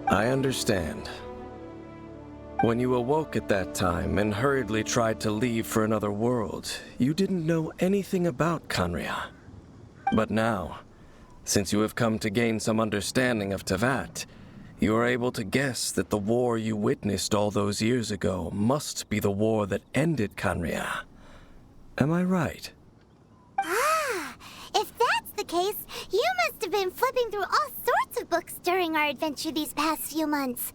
I understand. When you awoke at that time and hurriedly tried to leave for another world, you didn't know anything about Khaenri'ah. But now, since you have come to gain some understanding of Teyvat, you are able to guess that the war you witnessed all those years ago must be the war that ended Khaenri'ah. Am I right? Ah, if that's the case, you must have been flipping through all sorts of books during our adventure these past few months.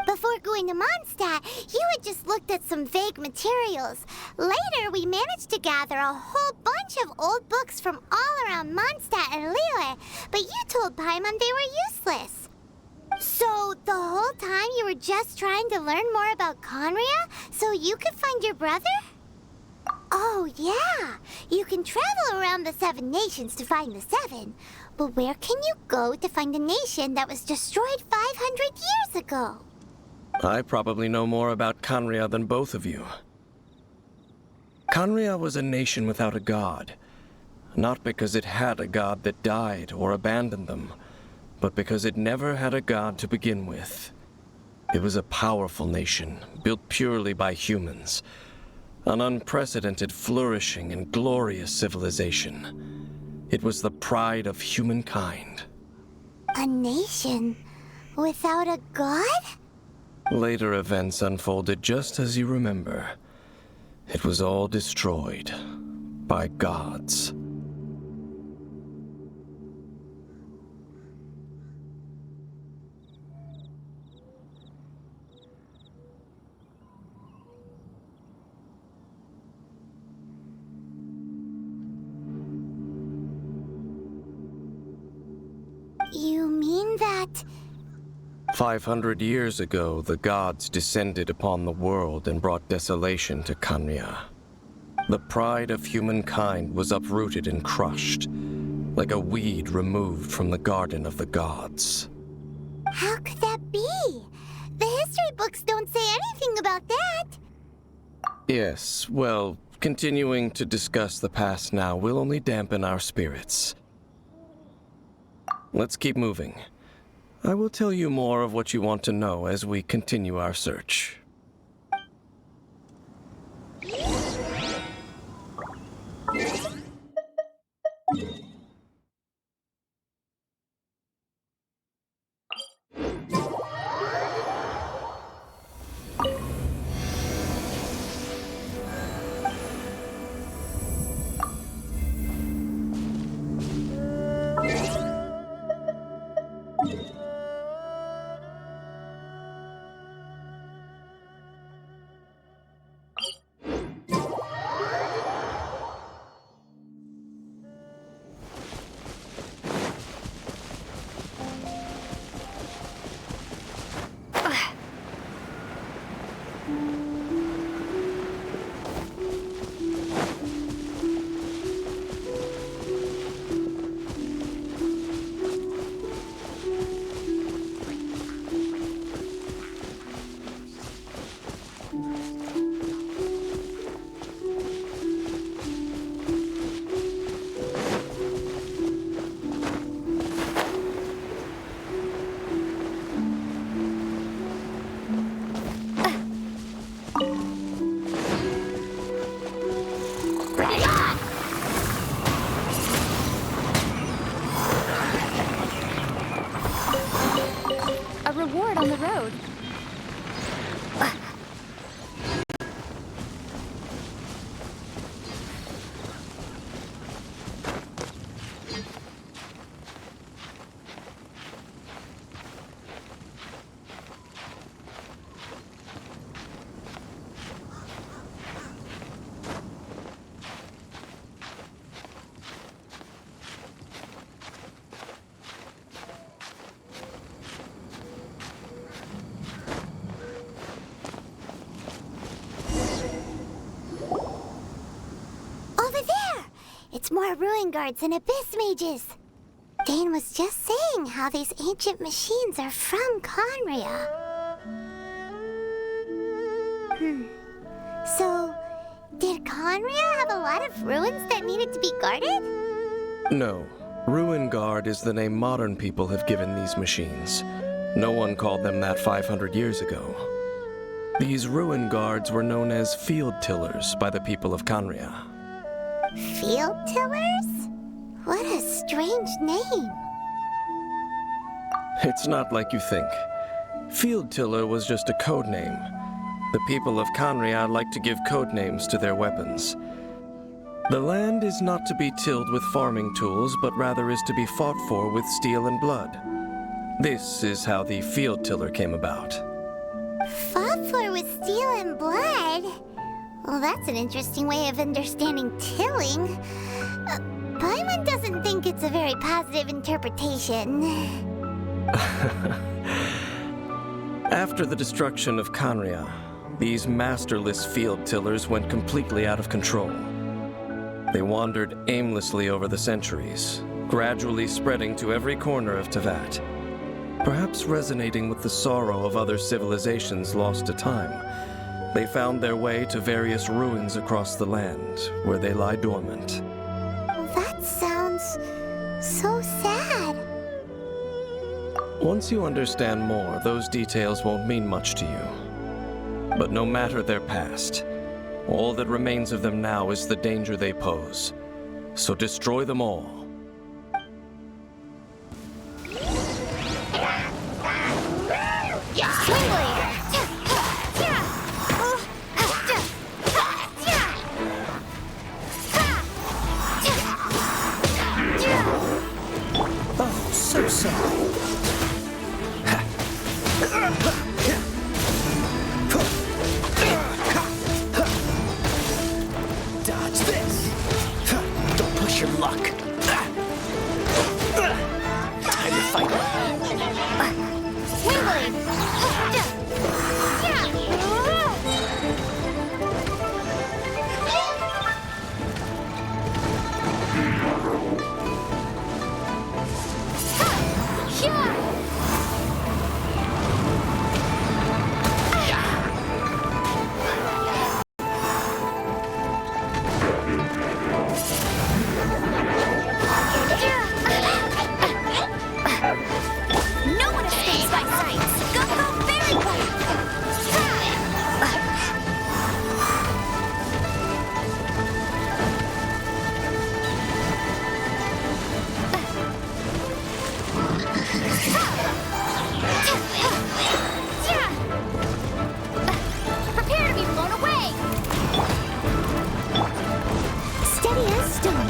Before going to Mondstadt, you had just looked at some vague materials. Later, we managed to gather a whole bunch of old books from all around Mondstadt and Liyue, but you told Paimon they were useless. So, the whole time you were just trying to learn more about Khaenri'ah so you could find your brother? Oh, yeah. You can travel around the 7 nations to find the 7. But where can you go to find a nation that was destroyed 500 years ago? I probably know more about Khaenri'ah than both of you. Khaenri'ah was a nation without a god. Not because it had a god that died or abandoned them, but because it never had a god to begin with. It was a powerful nation, built purely by humans. An unprecedented, flourishing, and glorious civilization. It was the pride of humankind. A nation without a god? Later events unfolded just as you remember. It was all destroyed by gods. You mean that... 500 years ago, the gods descended upon the world and brought desolation to Khaenri'ah. The pride of humankind was uprooted and crushed, like a weed removed from the garden of the gods. How could that be? The history books don't say anything about that. Yes, well, continuing to discuss the past now will only dampen our spirits. Let's keep moving. I will tell you more of what you want to know as we continue our search. A reward on the road. More ruin guards and abyss mages. Dane was just saying how these ancient machines are from Khaenri'ah. So, did Khaenri'ah have a lot of ruins that needed to be guarded? No. Ruin Guard is the name modern people have given these machines. No one called them that 500 years ago. These ruin guards were known as field tillers by the people of Canria. Field tillers? What a strange name. It's not like you think. Field tiller was just a code name. The people of Canria like to give code names to their weapons. The land is not to be tilled with farming tools, but rather is to be fought for with steel and blood. This is how the field tiller came about. Fought for with steel and blood? Well, that's an interesting way of understanding tilling. Paimon doesn't think it's a very positive interpretation. After the destruction of Canria, these masterless field tillers went completely out of control. They wandered aimlessly over the centuries, gradually spreading to every corner of Teyvat. Perhaps resonating with the sorrow of other civilizations lost to time, they found their way to various ruins across the land, where they lie dormant. That sounds so sad. Once you understand more, those details won't mean much to you. But no matter their past, all that remains of them now is the danger they pose. So destroy them all. Oh, so sorry. Dodge this. Don't push your luck. Time to fight. No one escapes my sight. Go very well. Prepare to be blown away. Steady as stone.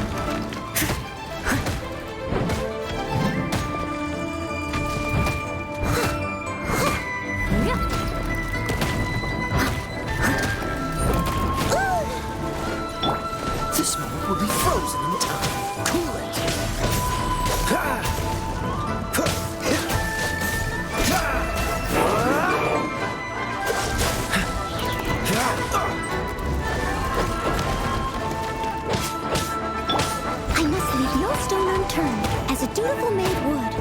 This moment will be frozen in time. Cool it. I must leave no stone unturned, as a dutiful maid would.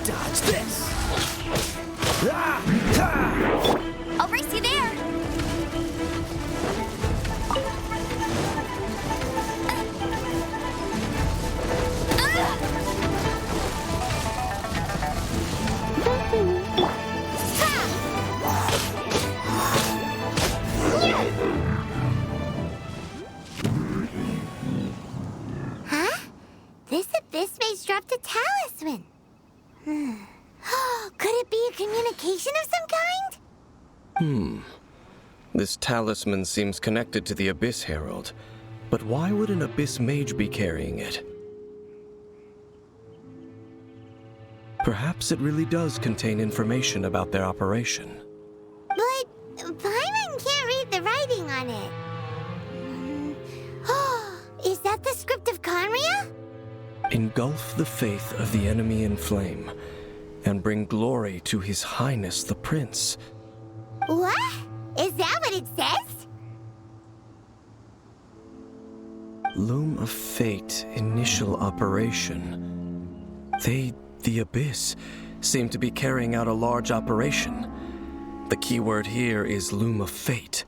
Dodge this. I'll race you there. Huh? This abyss maze dropped a talisman. Could it be a communication of some kind? This talisman seems connected to the Abyss Herald. But why would an Abyss Mage be carrying it? Perhaps it really does contain information about their operation. But Paimon can't read the writing on it. Is that the script of Canria? Engulf the faith of the enemy in flame, and bring glory to His Highness the Prince. What? Is that what it says? Loom of Fate, initial operation. The Abyss, seem to be carrying out a large operation. The keyword here is Loom of Fate.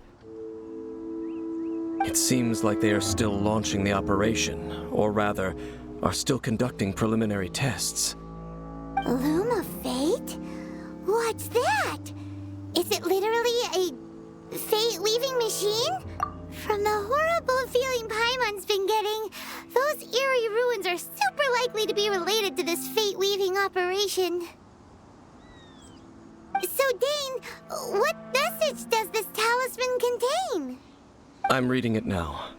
It seems like they are still launching the operation, or rather, are still conducting preliminary tests. Loom of Fate? What's that? Is it literally a fate-weaving machine? From the horrible feeling Paimon's been getting, those eerie ruins are super likely to be related to this fate-weaving operation. So, Dane, what message does this talisman contain? I'm reading it now.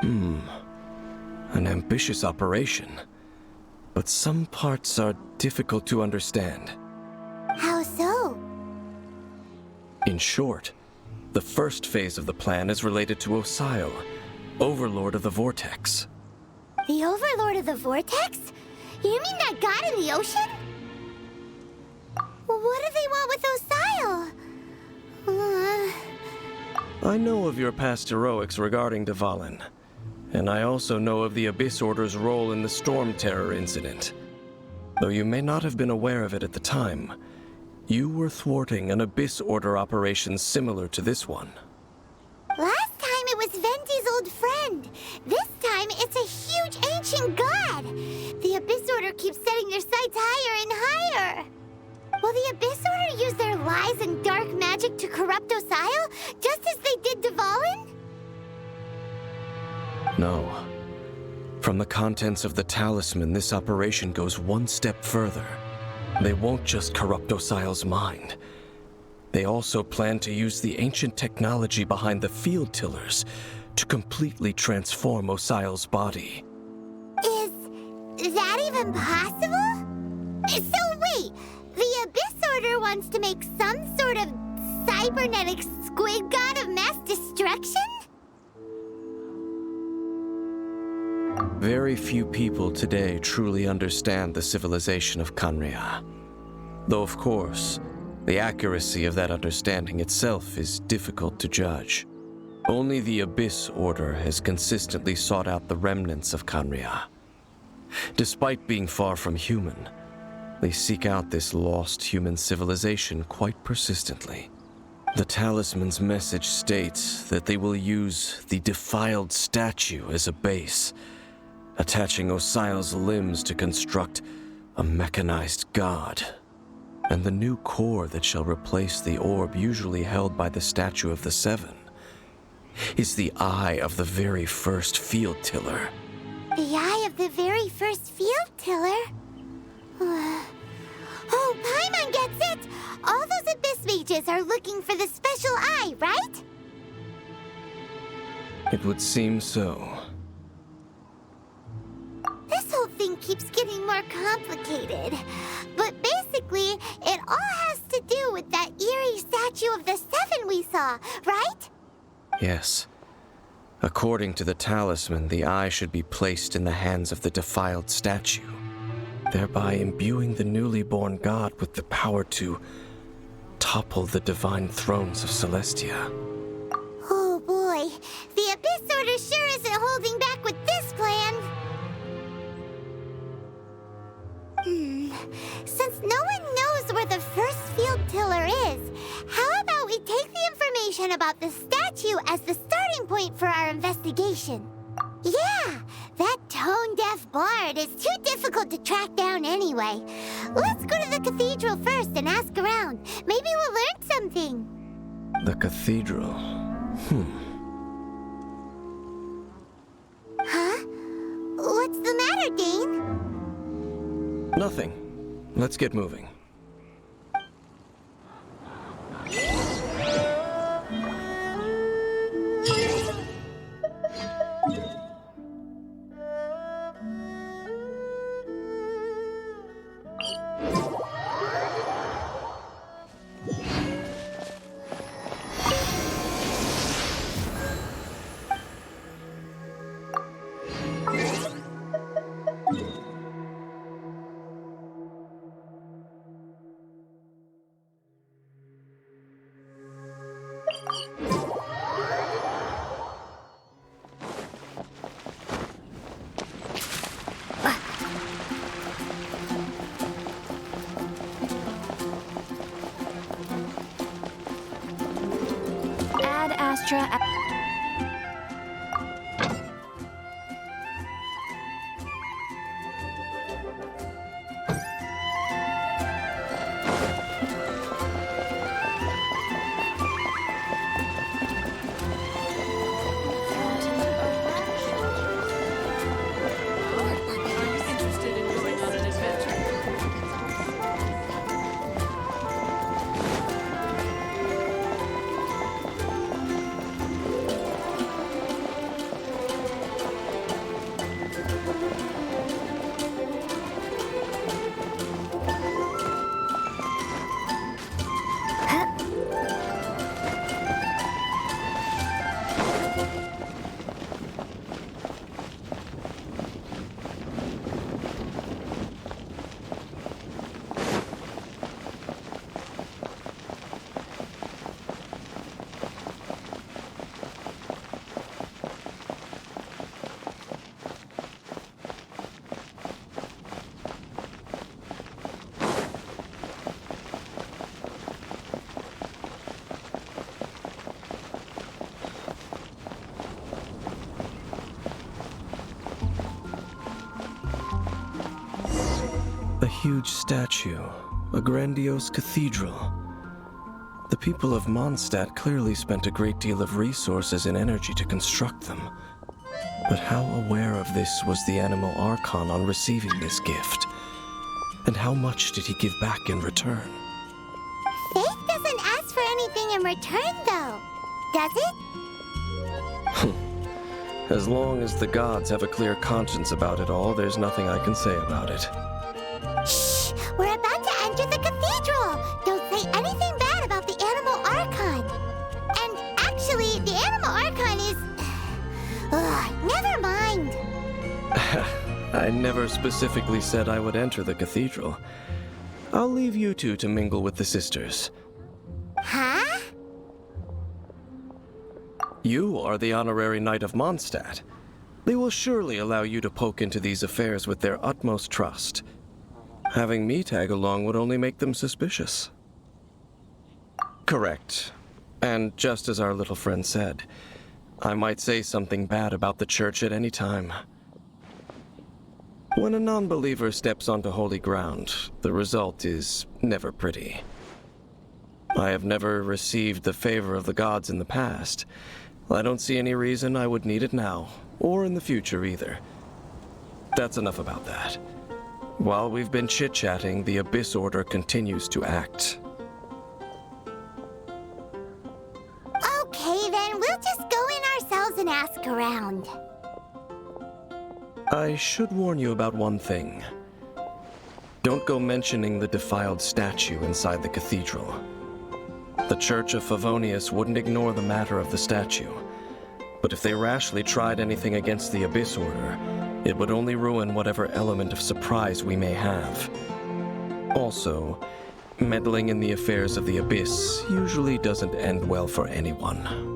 An ambitious operation. But some parts are difficult to understand. How so? In short, the first phase of the plan is related to Osile, Overlord of the Vortex. The Overlord of the Vortex? You mean that god in the ocean? What do they want with Osile? I know of your past heroics regarding Dvalin, and I also know of the Abyss Order's role in the Storm Terror incident. Though you may not have been aware of it at the time, you were thwarting an Abyss Order operation similar to this one. Last time it was Venti's old friend. This time it's a huge ancient god. The Abyss Order keeps setting their sights higher and higher. Will the Abyss Order use their lies and dark magic to corrupt Osile, just as they did Dvalin? No. From the contents of the talisman, this operation goes one step further. They won't just corrupt Osile's mind. They also plan to use the ancient technology behind the field tillers to completely transform Osile's body. Is that even possible? So wait, the Abyss Order wants to make some sort of cybernetic squid god of mass destruction? Very few people today truly understand the civilization of Khaenri'ah. Though, of course, the accuracy of that understanding itself is difficult to judge. Only the Abyss Order has consistently sought out the remnants of Khaenri'ah. Despite being far from human, they seek out this lost human civilization quite persistently. The talisman's message states that they will use the defiled statue as a base, attaching Osile's limbs to construct a mechanized god. And the new core that shall replace the orb usually held by the Statue of the Seven is the eye of the very first field tiller. The eye of the very first field tiller? Oh, Paimon gets it! All those Abyss mages are looking for the special eye, right? It would seem so. This whole thing keeps getting more complicated. But basically, it all has to do with that eerie Statue of the Seven we saw, right? Yes. According to the talisman, the eye should be placed in the hands of the defiled statue, thereby imbuing the newly born god with the power to topple the divine thrones of Celestia. Oh boy, the Abyss Order sure isn't holding back with this plan. Since no one knows where the first field tiller is, how about we take the information about the statue as the starting point for our investigation? Yeah, that tone-deaf bard is too difficult to track down anyway. Let's go to the cathedral first and ask around. Maybe we'll learn something. The cathedral. Huh? What's the matter, Dane? Nothing. Let's get moving. extra. A huge statue, a grandiose cathedral. The people of Mondstadt clearly spent a great deal of resources and energy to construct them. But how aware of this was the Animal Archon on receiving this gift? And how much did he give back in return? Faith doesn't ask for anything in return, though. Does it? As long as the gods have a clear conscience about it all, there's nothing I can say about it. Shh! We're about to enter the cathedral! Don't say anything bad about the Animal Archon! And actually, the Animal Archon is... never mind! I never specifically said I would enter the cathedral. I'll leave you two to mingle with the sisters. Huh? You are the honorary knight of Mondstadt. They will surely allow you to poke into these affairs with their utmost trust. Having me tag along would only make them suspicious. Correct. And just as our little friend said, I might say something bad about the church at any time. When a non-believer steps onto holy ground, the result is never pretty. I have never received the favor of the gods in the past. I don't see any reason I would need it now, or in the future either. That's enough about that. While we've been chit-chatting, the Abyss Order continues to act. Okay, then we'll just go in ourselves and ask around. I should warn you about one thing. Don't go mentioning the defiled statue inside the cathedral. The Church of Favonius wouldn't ignore the matter of the statue. But if they rashly tried anything against the Abyss Order, it would only ruin whatever element of surprise we may have. Also, meddling in the affairs of the Abyss usually doesn't end well for anyone.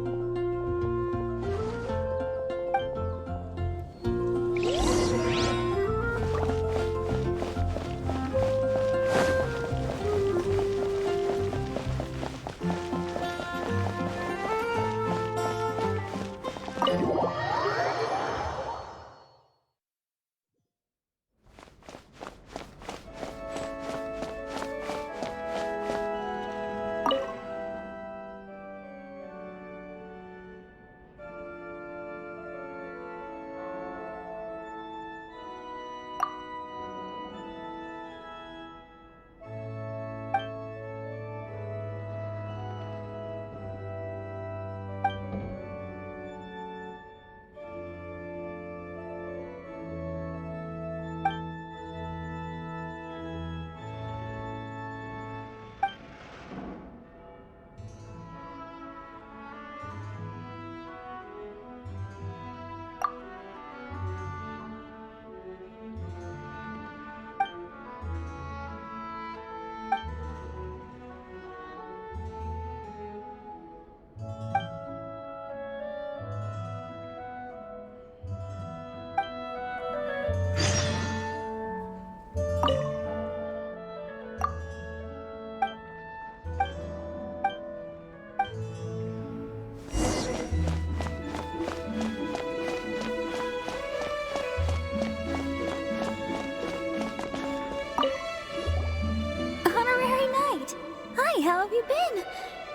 Hey, how have you been?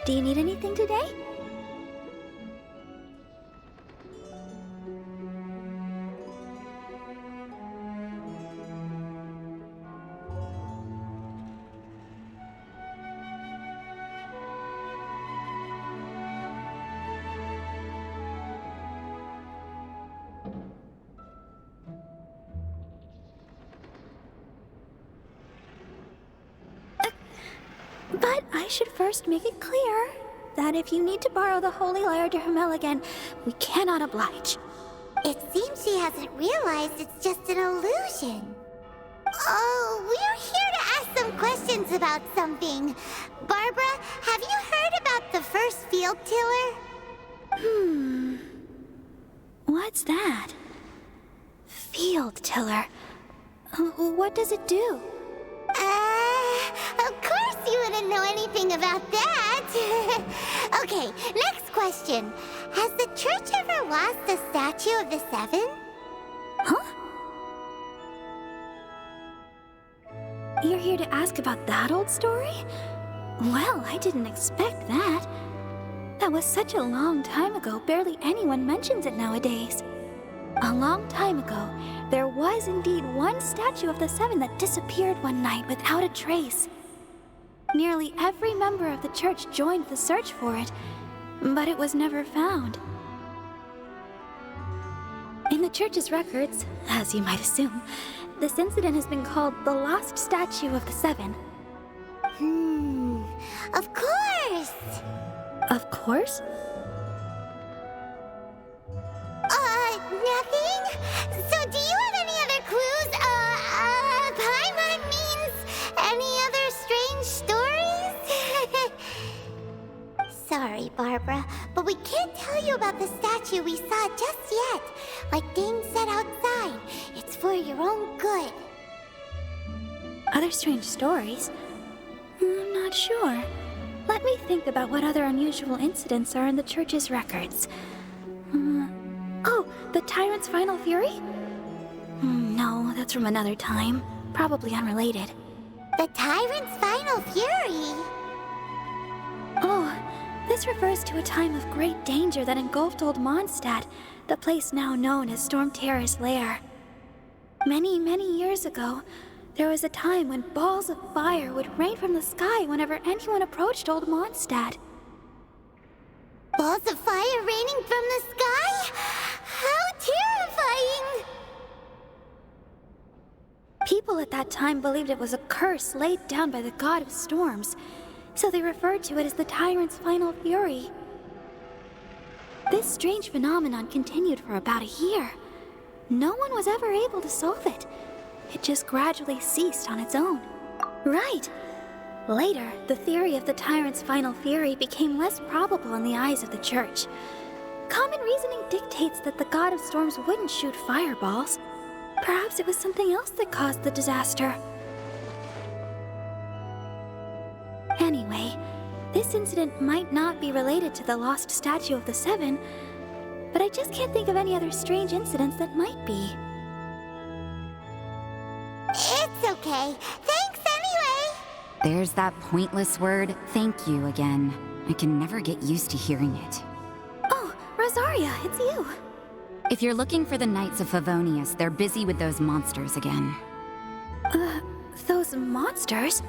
Do you need anything today? But I should first make it clear that if you need to borrow the Holy Lyre to Hermel again, we cannot oblige. It seems she hasn't realized it's just an illusion. Oh, we're here to ask some questions about something. Barbara, have you heard about the first field tiller? What's that? Field tiller. What does it do? Of course you wouldn't know anything about that. Okay, next question. Has the church ever lost a statue of the Seven? Huh? You're here to ask about that old story? Well, I didn't expect that. That was such a long time ago, barely anyone mentions it nowadays. A long time ago, there was indeed one statue of the Seven that disappeared one night without a trace. Nearly every member of the church joined the search for it, but it was never found. In the church's records, as you might assume, this incident has been called the Lost Statue of the Seven. Of course! Of course? Nothing? So do you have any other clues? Paimon means any other strange stories? Sorry, Barbara, but we can't tell you about the statue we saw just yet. Like Dane said outside, it's for your own good. Other strange stories? I'm not sure. Let me think about what other unusual incidents are in the church's records. Oh, the Tyrant's Final Fury? No, that's from another time. Probably unrelated. The Tyrant's Final Fury? Oh, this refers to a time of great danger that engulfed Old Mondstadt, the place now known as Storm Terror's lair. Many, many years ago, there was a time when balls of fire would rain from the sky whenever anyone approached Old Mondstadt. Balls of fire raining from the sky? How terrifying! People at that time believed it was a curse laid down by the god of storms, so they referred to it as the Tyrant's Final Fury. This strange phenomenon continued for about a year. No one was ever able to solve it. It just gradually ceased on its own. Right. Later, the theory of the Tyrant's Final Fury became less probable in the eyes of the church. Common reasoning dictates that the god of storms wouldn't shoot fireballs. Perhaps it was something else that caused the disaster. Anyway, this incident might not be related to the lost statue of the Seven, but I just can't think of any other strange incidents that might be. It's okay. Thanks anyway. There's that pointless word, thank you, again. I can never get used to hearing it. Oh, Rosaria, it's you. If you're looking for the Knights of Favonius, they're busy with those monsters again. Those monsters?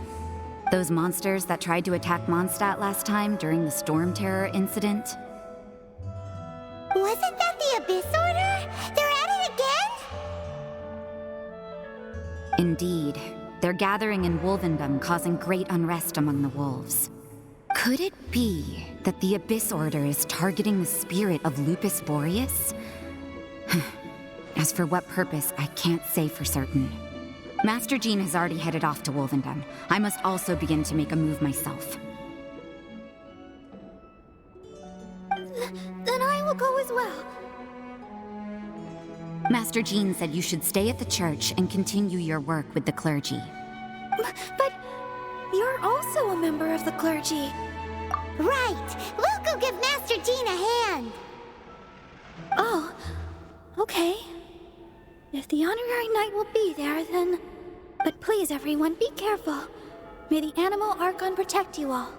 Those monsters that tried to attack Mondstadt last time during the Storm Terror incident? Wasn't that the Abyss Order? They're at it again? Indeed. They're gathering in Wolvendom, causing great unrest among the wolves. Could it be that the Abyss Order is targeting the spirit of Lupus Boreas? As for what purpose, I can't say for certain. Master Jean has already headed off to Wolvendom. I must also begin to make a move myself. Then I will go as well. Master Jean said you should stay at the church and continue your work with the clergy. But you're also a member of the clergy. Right. We'll go give Master Jean a hand. Oh, okay. If the honorary knight will be there, then... But please, everyone, be careful. May the Animal Archon protect you all.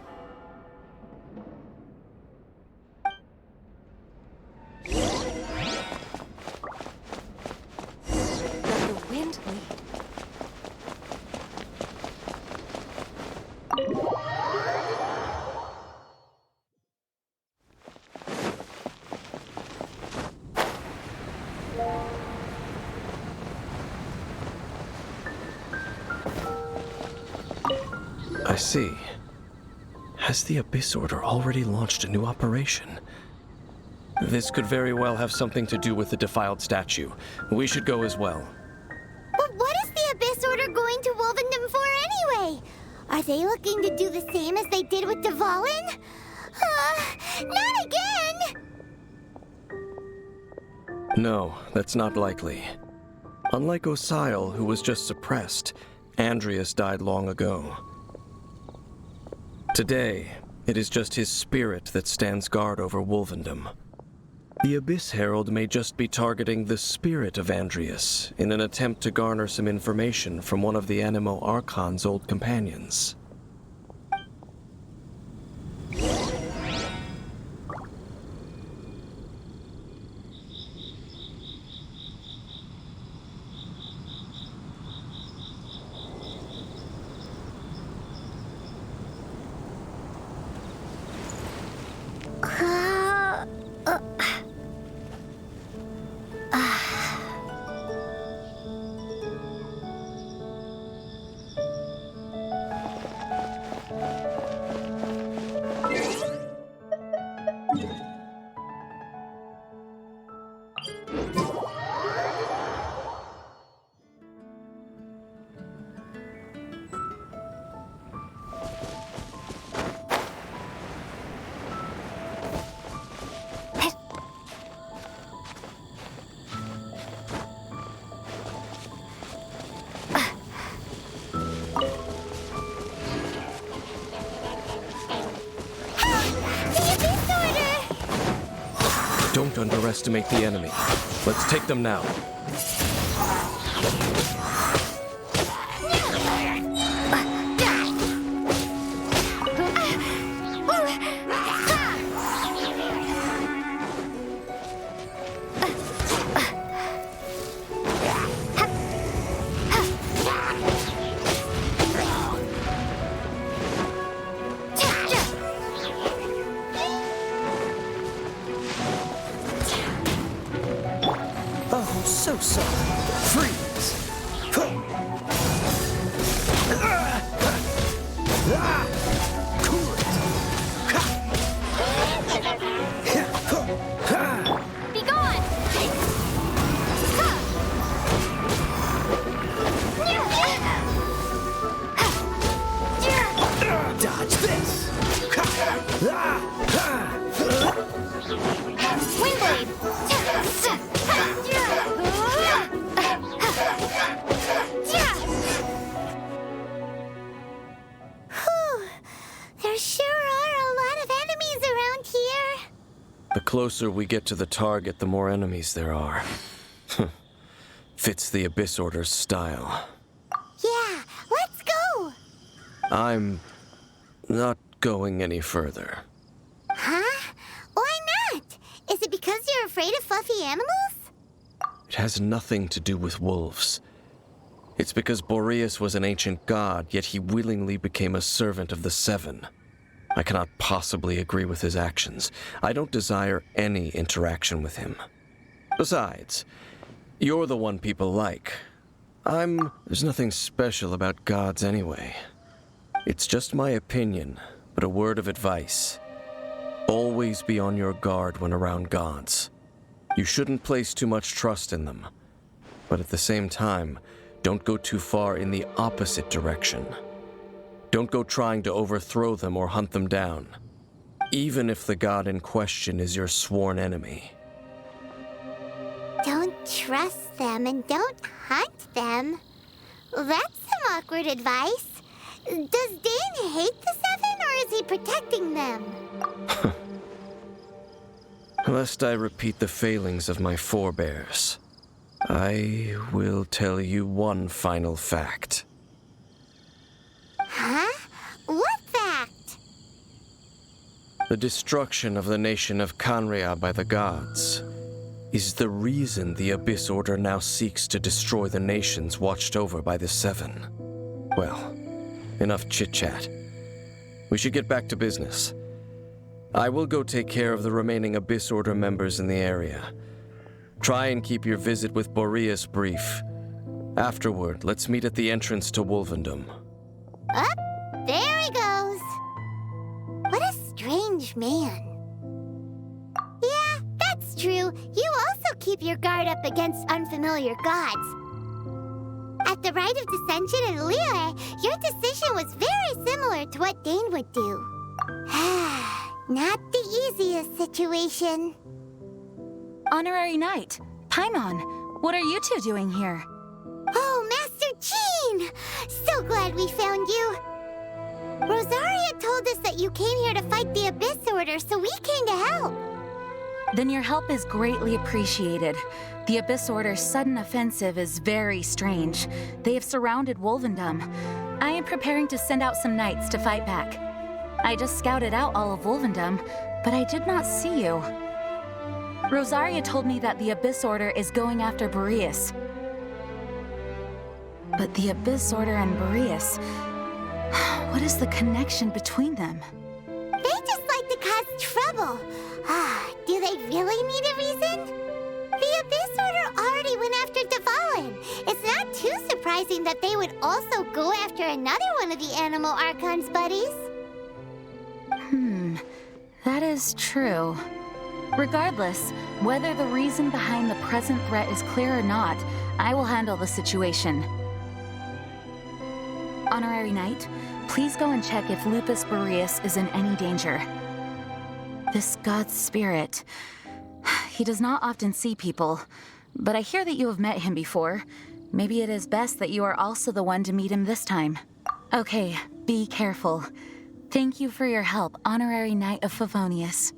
see. Has the Abyss Order already launched a new operation? This could very well have something to do with the defiled statue. We should go as well. But what is the Abyss Order going to Wolvendom for anyway? Are they looking to do the same as they did with Dvalin? Not again! No, that's not likely. Unlike Osile, who was just suppressed, Andreas died long ago. Today, it is just his spirit that stands guard over Wolvendom. The Abyss Herald may just be targeting the spirit of Andreas in an attempt to garner some information from one of the Animo Archon's old companions. Don't underestimate the enemy. Let's take them now. So sorry. Freeze! Cool it! Be gone! Dodge this! Windblade! There sure are a lot of enemies around here. The closer we get to the target, the more enemies there are. Fits the Abyss Order's style. Yeah, let's go! I'm not going any further. Huh? Why not? Is it because you're afraid of fluffy animals? It has nothing to do with wolves. It's because Boreas was an ancient god, yet he willingly became a servant of the Seven. I cannot possibly agree with his actions. I don't desire any interaction with him. Besides, you're the one people like. There's nothing special about gods anyway. It's just my opinion, but a word of advice. Always be on your guard when around gods. You shouldn't place too much trust in them. But at the same time, don't go too far in the opposite direction. Don't go trying to overthrow them or hunt them down, even if the god in question is your sworn enemy. Don't trust them and don't hunt them. That's some awkward advice. Does Dane hate the Seven, or is he protecting them? Lest I repeat the failings of my forebears, I will tell you one final fact. Huh? What fact? The destruction of the nation of Canria by the gods is the reason the Abyss Order now seeks to destroy the nations watched over by the Seven. Well, enough chit-chat. We should get back to business. I will go take care of the remaining Abyss Order members in the area. Try and keep your visit with Boreas brief. Afterward, let's meet at the entrance to Wolvendom. Up, there he strange man. Yeah, that's true. You also keep your guard up against unfamiliar gods. At the Rite of Descension in Liyue, your decision was very similar to what Dane would do. Not the easiest situation. Honorary Knight, Paimon, what are you two doing here? Oh, Master Jean! So glad we found you. Rosaria told us that you came here to fight the Abyss Order, so we came to help. Then your help is greatly appreciated. The Abyss Order's sudden offensive is very strange. They have surrounded Wolvendom. I am preparing to send out some knights to fight back. I just scouted out all of Wolvendom, but I did not see you. Rosaria told me that the Abyss Order is going after Boreas. But the Abyss Order and Boreas... what is the connection between them? They just like to cause trouble. Do they really need a reason? The Abyss Order already went after Dvalin. It's not too surprising that they would also go after another one of the Animal Archon's buddies. That is true. Regardless, whether the reason behind the present threat is clear or not, I will handle the situation. Honorary Knight, please go and check if Lupus Boreas is in any danger. This god's spirit... he does not often see people, but I hear that you have met him before. Maybe it is best that you are also the one to meet him this time. Okay, be careful. Thank you for your help, Honorary Knight of Favonius.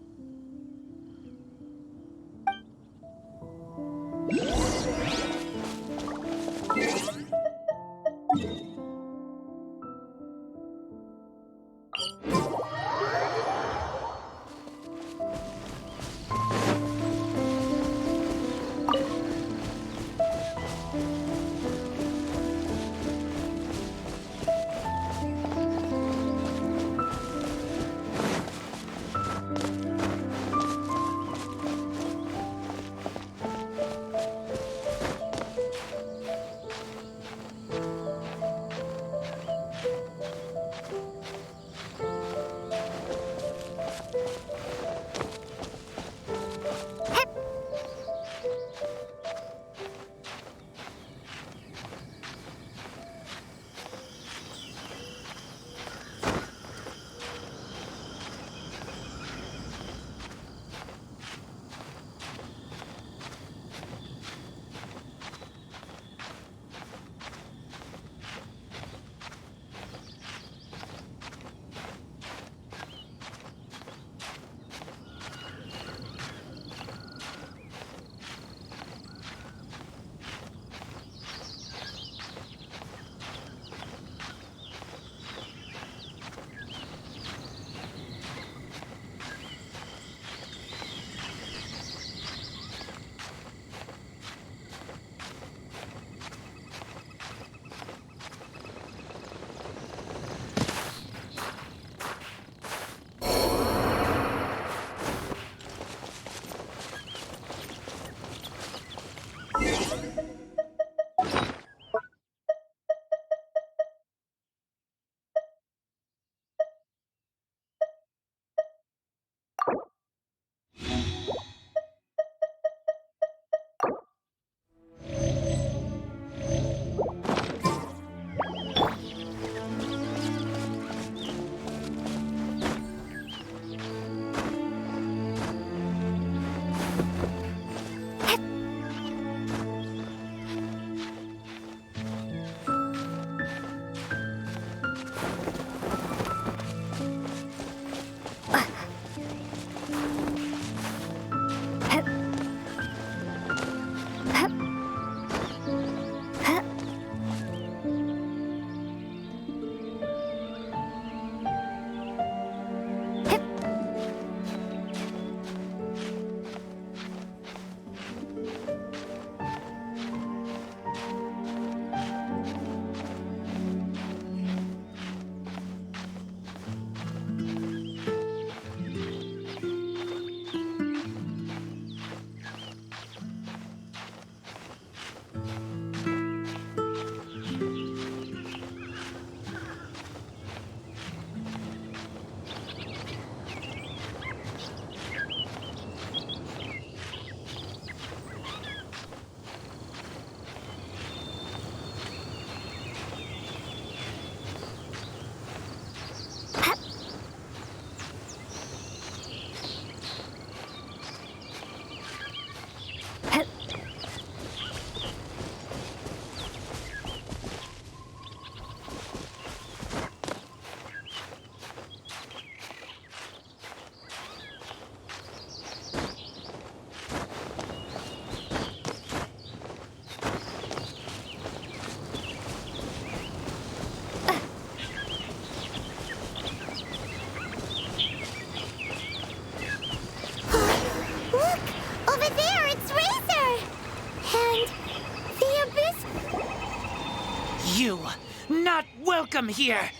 welcome here!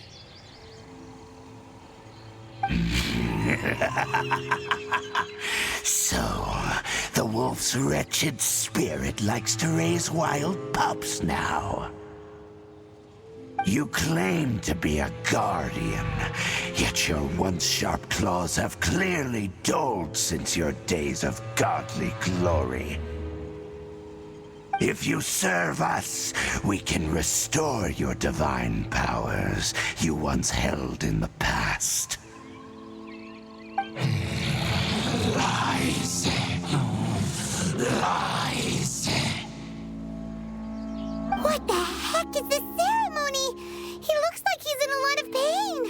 So, the wolf's wretched spirit likes to raise wild pups now. You claim to be a guardian, yet your once sharp claws have clearly dulled since your days of godly glory. If you serve us, we can restore your divine powers you once held in the past. Lies. Lies. What the heck is this ceremony? He looks like he's in a lot of pain.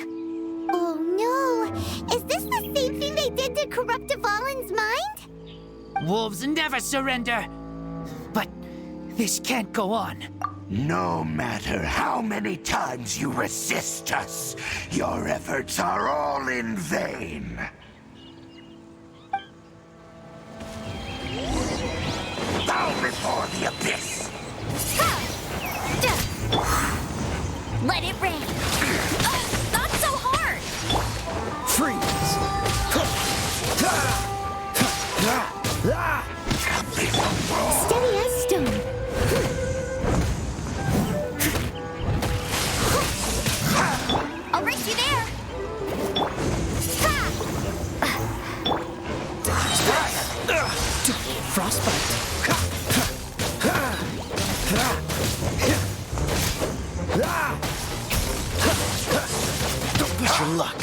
Oh no, is this the same thing they did to corrupt Dvalin's mind? Wolves never surrender! But this can't go on. No matter how many times you resist us, your efforts are all in vain. Bow before the abyss! Let it rain. Not so hard. Freeze! Steady as stone. I'll race you there. Frostbite. Don't push your luck.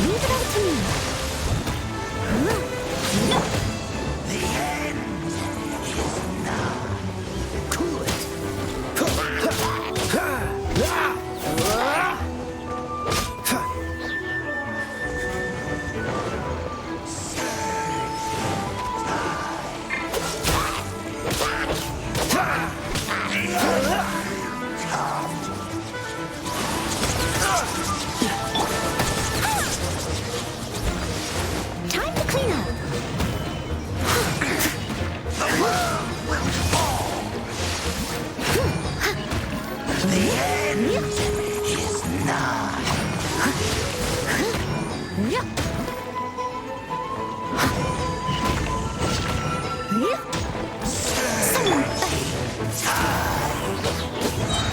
Leave it up to me. The end is nigh. Cool it. Time to clean up. The end is nigh.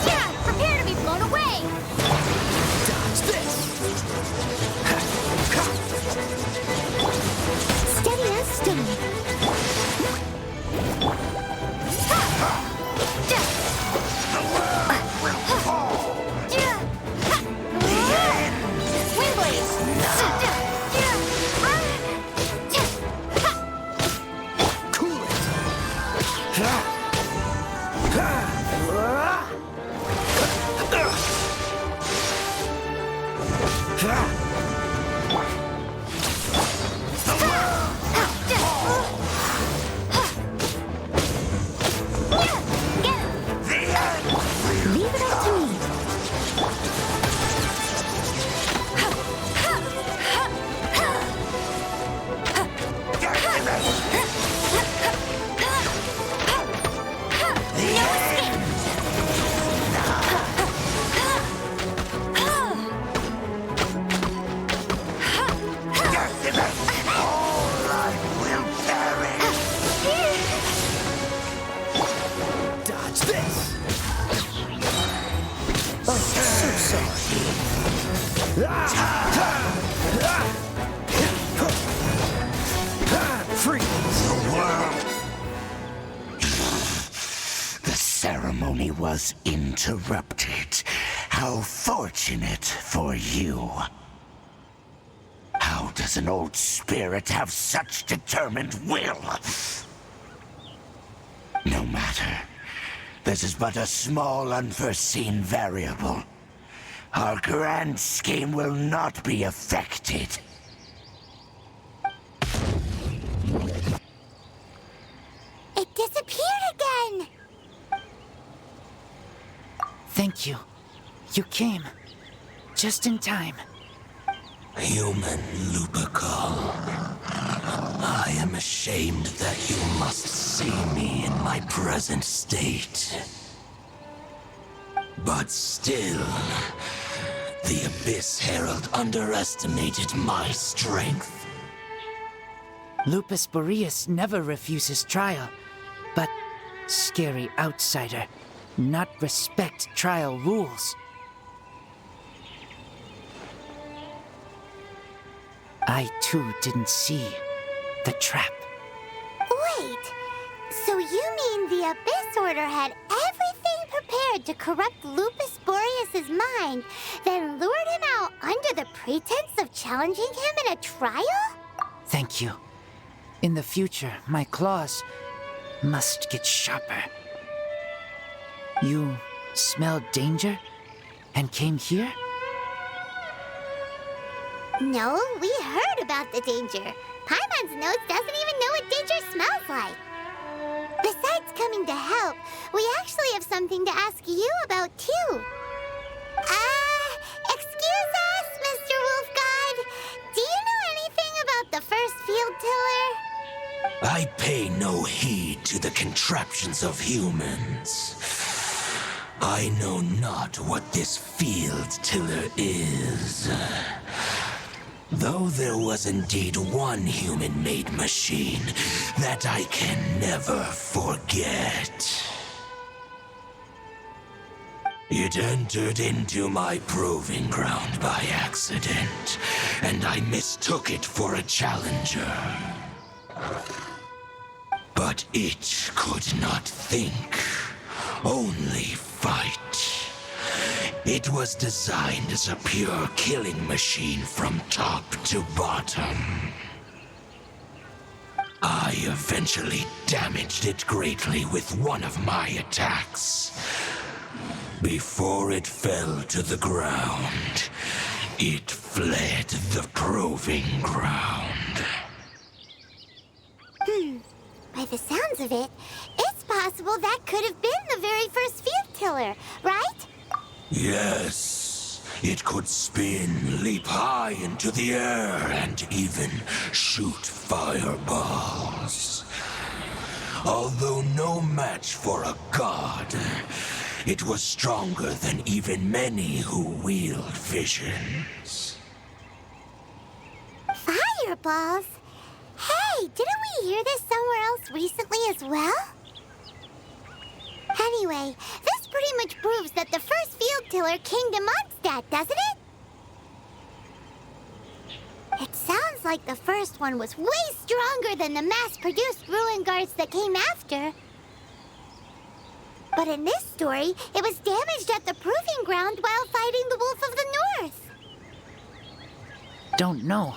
Yeah, prepare to be blown away. Dodge this. Steady as stone. Cool Leave it up to me. Dodge this. Oh, so sorry. Freeze. The ceremony was interrupted. How fortunate for you. How does an old spirit have such determined will? No matter. This is but a small unforeseen variable. Our grand scheme will not be affected. It disappeared again. Thank you. You came. Just in time. Human Lupercal. I am ashamed that you must see me in my present state. But still, the Abyss Herald underestimated my strength. Lupus Boreas never refuses trial, but scary outsider, not respect trial rules. I too didn't see the trap. Wait, so you mean the Abyss Order had everything prepared to corrupt Lupus Boreas' mind, then lured him out under the pretense of challenging him in a trial? Thank you. In the future, my claws must get sharper. You smelled danger and came here? No, we heard about the danger. Paimon's nose doesn't even know what danger smells like. Besides coming to help, we actually have something to ask you about, too. Excuse us, Mr. Wolf God. Do you know anything about the first field tiller? I pay no heed to the contraptions of humans. I know not what this field tiller is. Though there was indeed one human-made machine that I can never forget. It entered into my proving ground by accident, and I mistook it for a challenger. But it could not think, only fight. It was designed as a pure killing machine from top to bottom. I eventually damaged it greatly with one of my attacks. Before it fell to the ground, it fled the proving ground. By the sounds of it, it's possible that could have been the very first field tiller, right? Yes, it could spin, leap high into the air, and even shoot fireballs. Although no match for a god, it was stronger than even many who wield visions. Fireballs? Hey, didn't we hear this somewhere else recently as well? Anyway, this pretty much proves that the first field tiller came to Mondstadt, doesn't it? It sounds like the first one was way stronger than the mass-produced ruin guards that came after. But in this story, it was damaged at the proving ground while fighting the Wolf of the North. Don't know,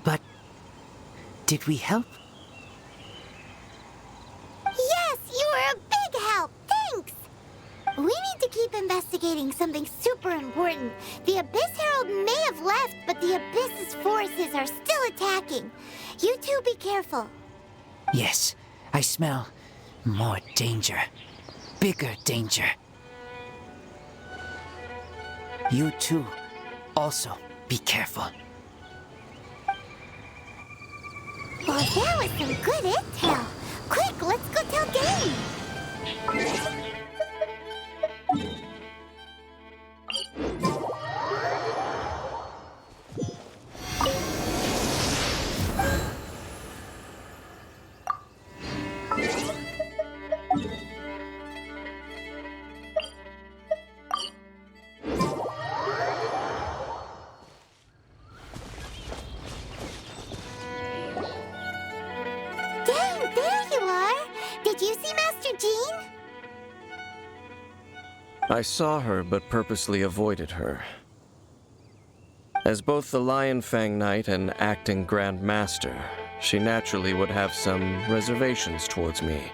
but did we help? Yes, you were a big help. Thanks. We need to keep investigating something super important. The Abyss Herald may have left, but the Abyss's forces are still attacking. You two be careful. Yes, I smell more danger. Bigger danger. You too, also be careful. Well, that was some good intel. Quick, let's go tell Dane. Dane, there you are. Did you see Master Jean? I saw her, but purposely avoided her. As both the Lion Fang Knight and acting Grand Master, she naturally would have some reservations towards me.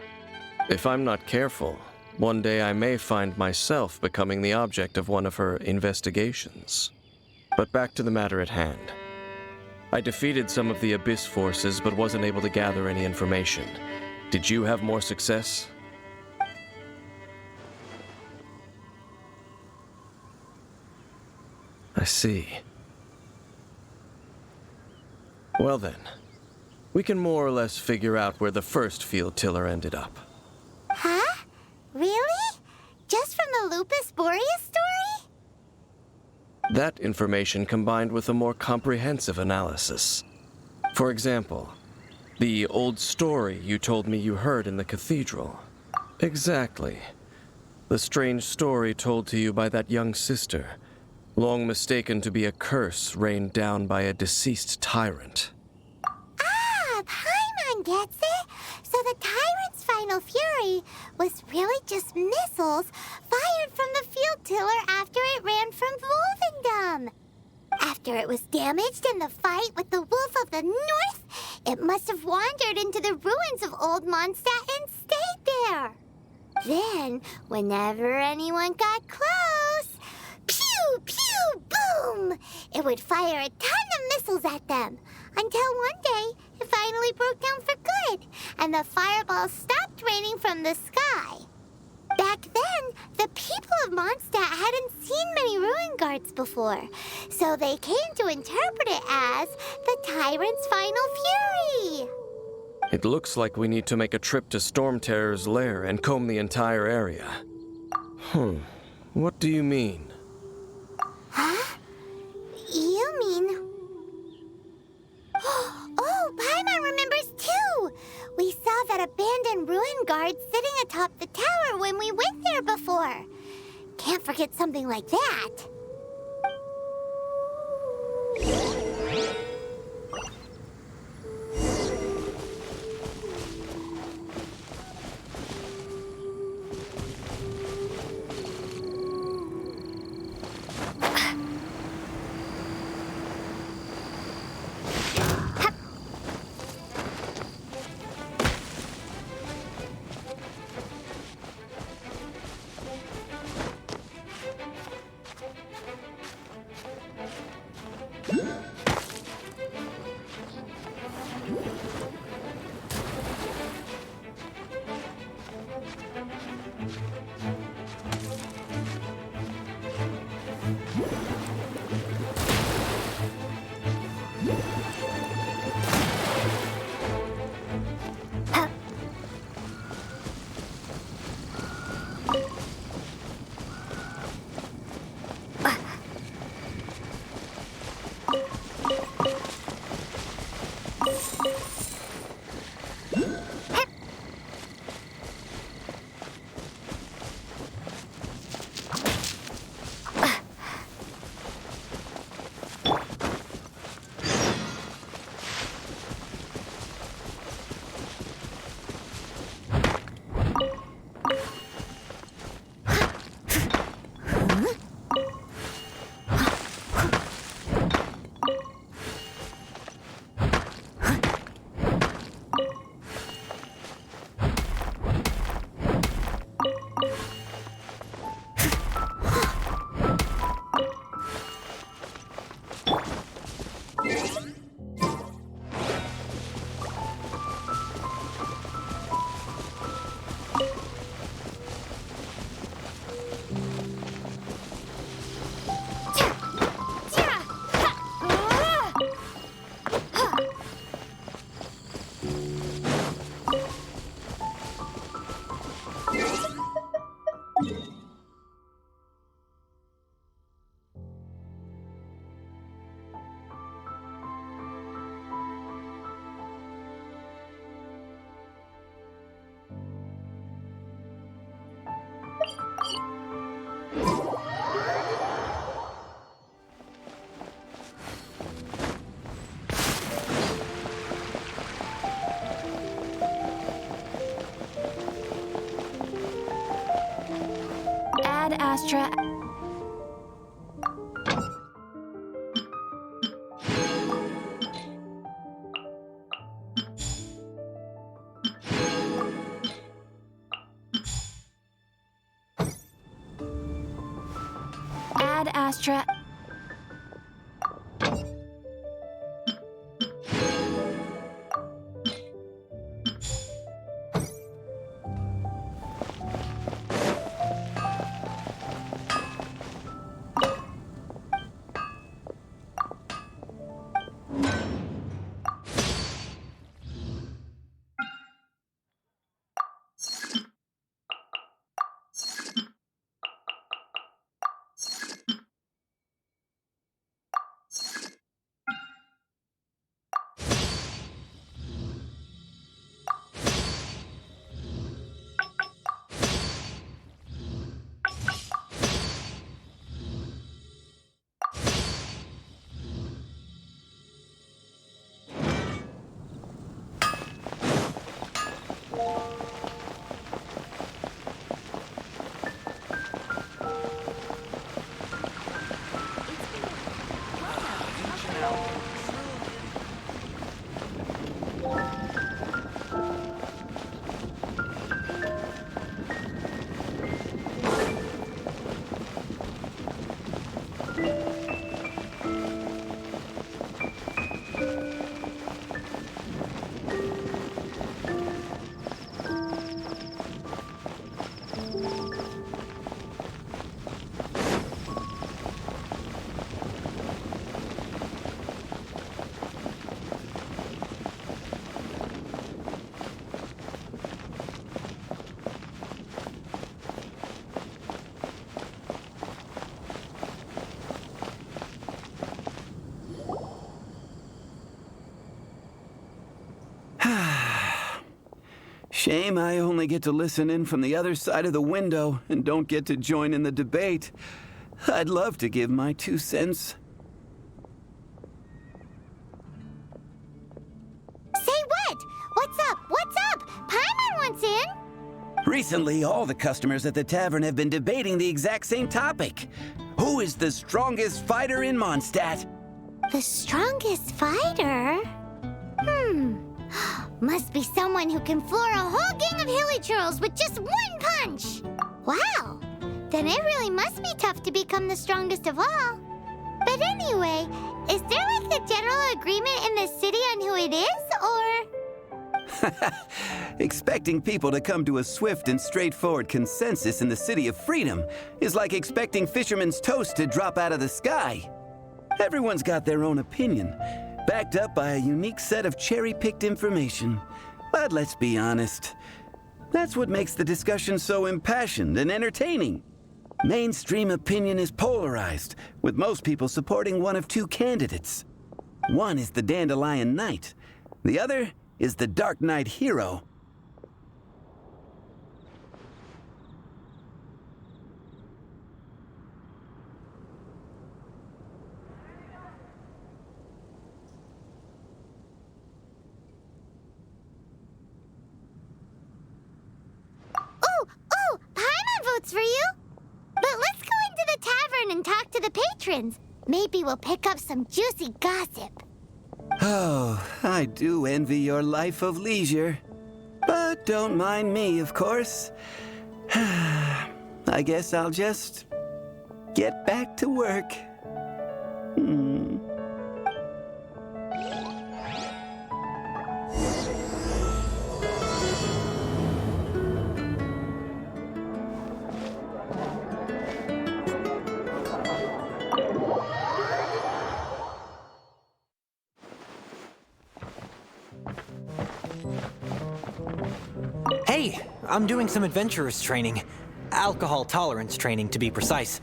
If I'm not careful, one day I may find myself becoming the object of one of her investigations. But back to the matter at hand. I defeated some of the Abyss forces, but wasn't able to gather any information. Did you have more success? I see. Well then, we can more or less figure out where the first field tiller ended up. Huh? Really? Just from the Lupus Boreas story? That information combined with a more comprehensive analysis. For example, the old story you told me you heard in the cathedral. Exactly. The strange story told to you by that young sister, long mistaken to be a curse rained down by a deceased tyrant. Ah, Paimon gets it. So the tyrant's final fury was really just missiles fired from the field tiller after it ran from Wolvendom. After it was damaged in the fight with the Wolf of the North, it must have wandered into the ruins of Old Mondstadt and stayed there. Then, whenever anyone got close, pew, pew, boom! It would fire a ton of missiles at them, until one day it finally broke down for good, and the fireballs stopped raining from the sky. Back then, the people of Mondstadt hadn't seen many ruin guards before, so they came to interpret it as the tyrant's final fury. It looks like we need to make a trip to Storm Terror's lair and comb the entire area. What do you mean? Huh? You mean... Oh, Paimon remembers too! We saw that abandoned ruin guard sitting atop the tower when we went there before. Can't forget something like that. Ad Astra. Ad Astra. Shame I only get to listen in from the other side of the window and don't get to join in the debate. I'd love to give my 2 cents. Say what? What's up? What's up? Paimon wants in. Recently, all the customers at the tavern have been debating the exact same topic. Who is the strongest fighter in Mondstadt? The strongest fighter? Must be someone who can floor a whole gang of hilly churls with just 1 punch. Wow. Then it really must be tough to become the strongest of all. But anyway, is there like a general agreement in the city on who it is, or? Expecting people to come to a swift and straightforward consensus in the City of Freedom is like expecting fisherman's toast to drop out of the sky. Everyone's got their own opinion, backed up by a unique set of cherry-picked information. But let's be honest, that's what makes the discussion so impassioned and entertaining. Mainstream opinion is polarized, with most people supporting one of 2 candidates. One is the Dandelion Knight, the other is the Dark Knight Hero. Ooh, Paimon votes for you. But let's go into the tavern and talk to the patrons. Maybe we'll pick up some juicy gossip. Oh, I do envy your life of leisure. But don't mind me, of course. I guess I'll just get back to work. Hey, I'm doing some adventurers training. Alcohol tolerance training, to be precise.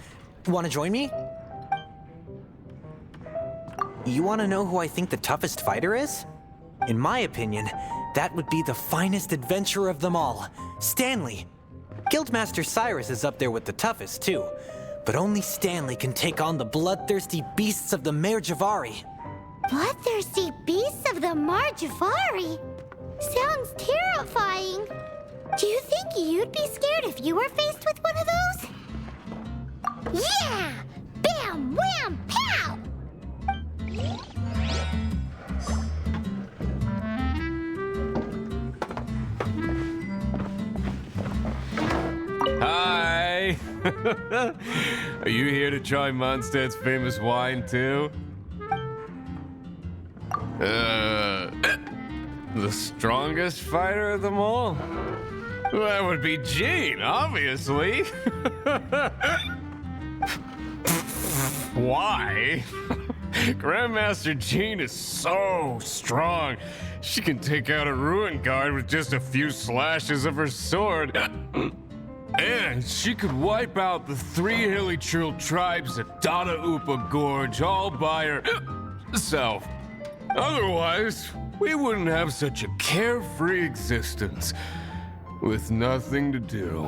Want to join me? You want to know who I think the toughest fighter is? In my opinion, that would be the finest adventurer of them all, Stanley. Guildmaster Cyrus is up there with the toughest, too. But only Stanley can take on the bloodthirsty beasts of the Mare Javari. Bloodthirsty beasts of the Mare Javari? Sounds terrifying. Do you think you'd be scared if you were faced with one of those? Yeah! Bam! Wham! Pow! Hi! Are you here to try Mondstadt's famous wine, too? The strongest fighter of them all? That would be Jean, obviously. Why? Grandmaster Jean is so strong. She can take out a ruin guard with just a few slashes of her sword. And she could wipe out the 3 hilly churl tribes at Dada Upa Gorge all by herself. Otherwise, we wouldn't have such a carefree existence with nothing to do.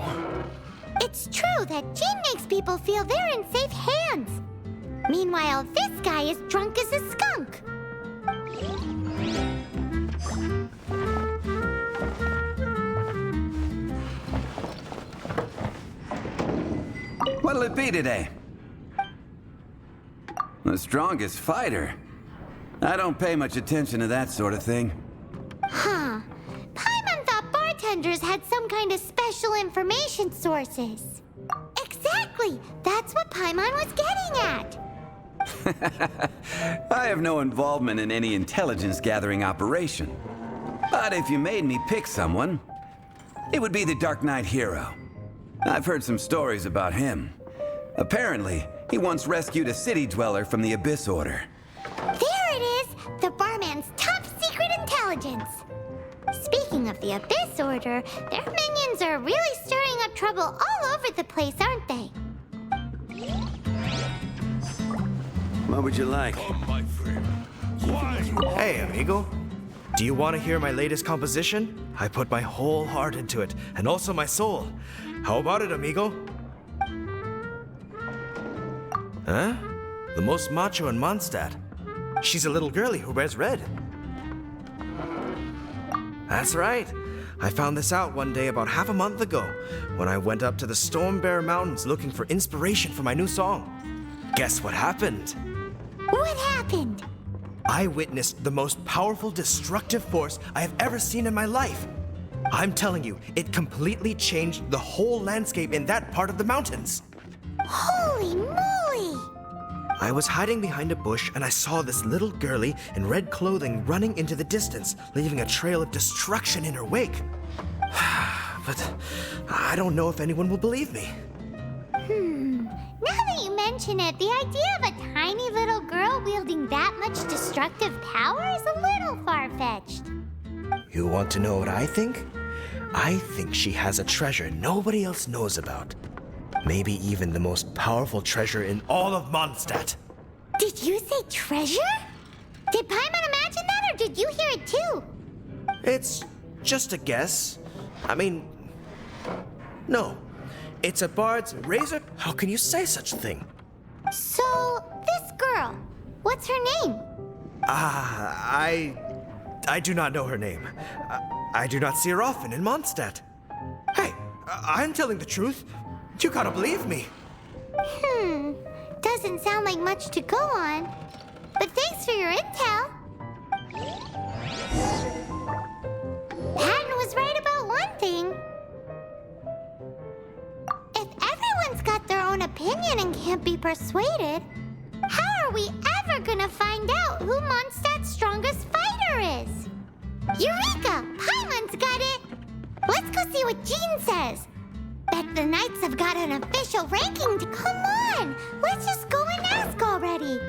It's true that Jean makes people feel they're in safe hands. Meanwhile, this guy is drunk as a skunk. What'll it be today? The strongest fighter? I don't pay much attention to that sort of thing. Huh. Paimon thought bartenders had some kind of special information sources. Exactly! That's what Paimon was getting at. I have no involvement in any intelligence-gathering operation. But if you made me pick someone, it would be the Dark Knight Hero. I've heard some stories about him. Apparently, he once rescued a city dweller from the Abyss Order. There it is! The barman's top secret intelligence! Speaking of the Abyss Order, their minions are really stirring up trouble all over the place, aren't they? What would you like? Hey, amigo. Do you want to hear my latest composition? I put my whole heart into it, and also my soul. How about it, amigo? Huh? The most macho in Mondstadt. She's a little girlie who wears red. That's right. I found this out one day about half a month ago, when I went up to the Stormbear Mountains looking for inspiration for my new song. Guess what happened? What happened? I witnessed the most powerful destructive force I have ever seen in my life. I'm telling you, it completely changed the whole landscape in that part of the mountains. Holy moly! I was hiding behind a bush and I saw this little girlie in red clothing running into the distance, leaving a trail of destruction in her wake. But I don't know if anyone will believe me. Now that you mention it, the idea of a tiny little girl wielding that much destructive power is a little far-fetched. You want to know what I think? I think she has a treasure nobody else knows about. Maybe even the most powerful treasure in all of Mondstadt. Did you say treasure? Did Paimon imagine that, or did you hear it too? It's just a guess. I mean, no. It's a bard's razor. How can you say such a thing? So, this girl, what's her name? I do not know her name. I do not see her often in Mondstadt. Hey, I'm telling the truth. You gotta believe me. Doesn't sound like much to go on. But thanks for your intel. Patton was right about one thing. If everyone's got their own opinion and can't be persuaded, how are we ever gonna find out who Mondstadt's strongest fighter is? Eureka! Paimon's got it! Let's go see what Jean says. Bet the Knights have got an official ranking to come on! Let's just go and ask already!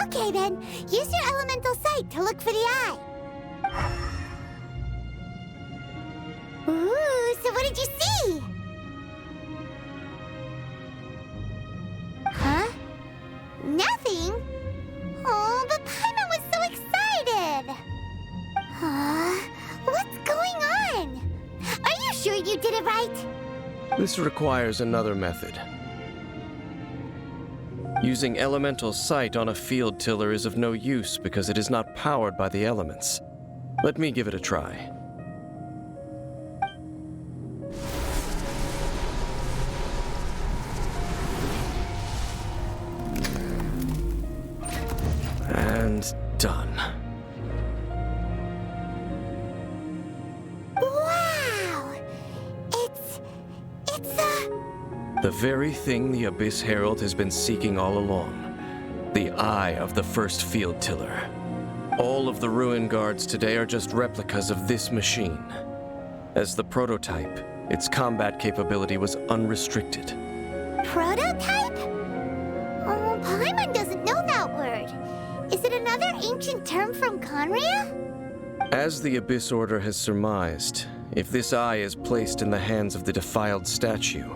Okay then, use your elemental sight to look for the eye. Ooh, so what did you see? Huh? Nothing? Oh, but Paimon was so excited. What's going on? Are you sure you did it right? This requires another method. Using elemental sight on a field tiller is of no use because it is not powered by the elements. Let me give it a try. And done. Wow! It's The very thing the Abyss Herald has been seeking all along. The eye of the first field tiller. All of the ruin guards today are just replicas of this machine. As the prototype, its combat capability was unrestricted. prototype? Oh, Paimon doesn't know that word. Is it another ancient term from Conria? As the Abyss Order has surmised, if this eye is placed in the hands of the defiled statue,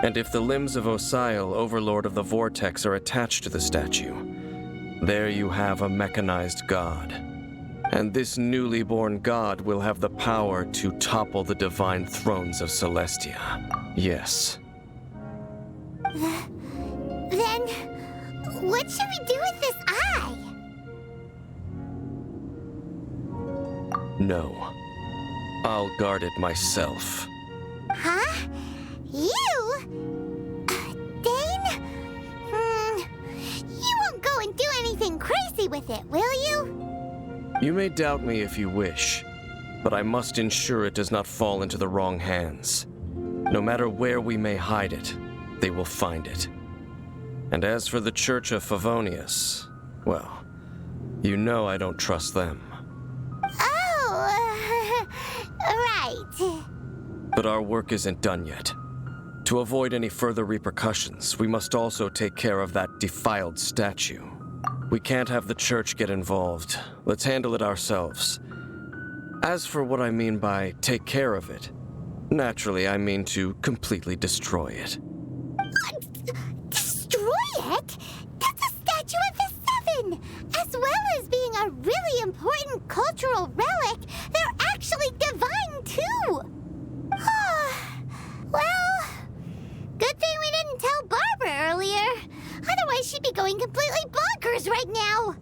and if the limbs of Osial, Overlord of the Vortex, are attached to the statue, there you have a mechanized god. And this newly born god will have the power to topple the divine thrones of Celestia. Yes. Then, what should we do with this eye? No. I'll guard it myself. Huh? You? Dane? You won't go and do anything crazy with it, will you? You may doubt me if you wish, but I must ensure it does not fall into the wrong hands. No matter where we may hide it, they will find it. And as for the Church of Favonius, well, you know I don't trust them. Oh, right. But our work isn't done yet. To avoid any further repercussions, we must also take care of that defiled statue. We can't have the church get involved. Let's handle it ourselves. As for what I mean by take care of it, naturally I mean to completely destroy it. Destroy it? That's a statue of the Seven! As well as being a really important cultural relic, they're actually divine too! Well, good thing we didn't tell Barbara earlier. Otherwise she'd be going completely bonkers right now!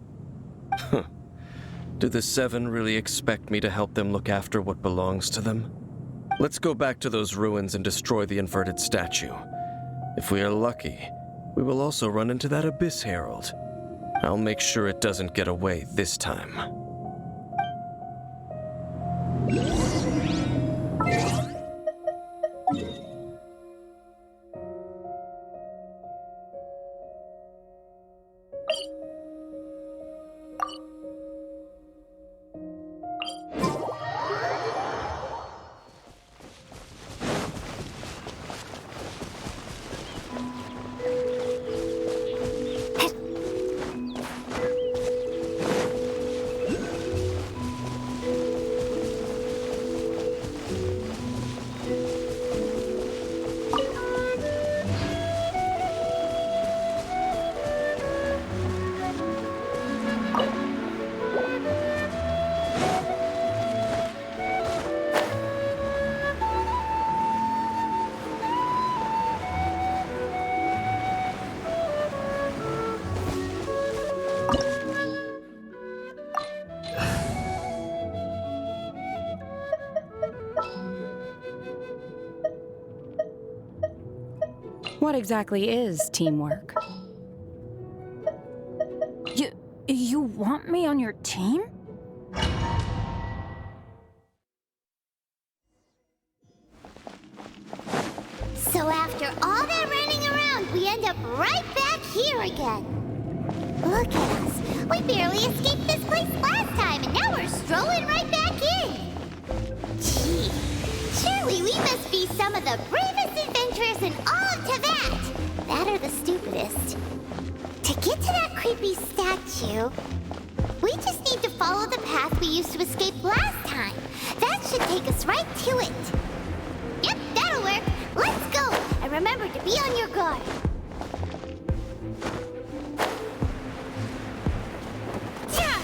Do the Seven really expect me to help them look after what belongs to them? Let's go back to those ruins and destroy the inverted statue. If we are lucky, we will also run into that Abyss Herald. I'll make sure it doesn't get away this time. What exactly is teamwork? You want me on your team? So after all that running around, we end up right back here again. Look at us. We barely escaped this place last time, and now we're strolling right back in. Gee, surely we must be some of the bravest adventurers in all of Teyvat. That or the stupidest. To get to that creepy statue, we just need to follow the path we used to escape last time. That should take us right to it. Yep, that'll work. Let's go! And remember to be on your guard. Yeah.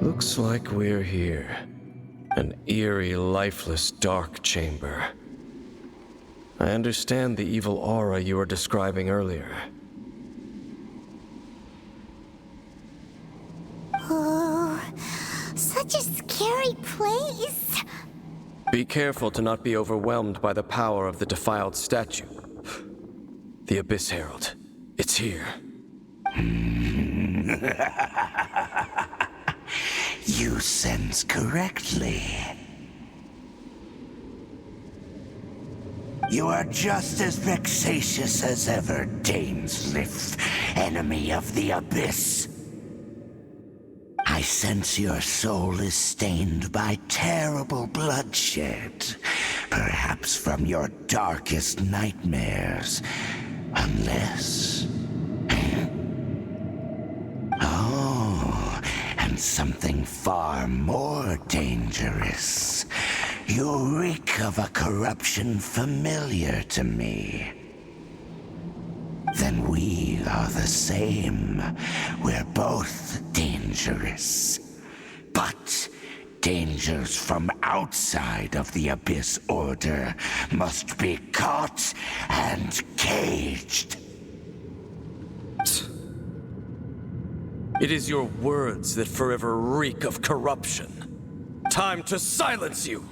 Looks like we're here. An eerie, lifeless, dark chamber. I understand the evil aura you were describing earlier. Oh, such a scary place. Be careful to not be overwhelmed by the power of the defiled statue. The Abyss Herald. It's here. You sense correctly. You are just as vexatious as ever, Dainsleif, enemy of the Abyss. I sense your soul is stained by terrible bloodshed, perhaps from your darkest nightmares, unless... Oh, and something far more dangerous. You reek of a corruption familiar to me. Then we are the same. We're both dangerous. But dangers from outside of the Abyss Order must be caught and caged. It is your words that forever reek of corruption. Time to silence you!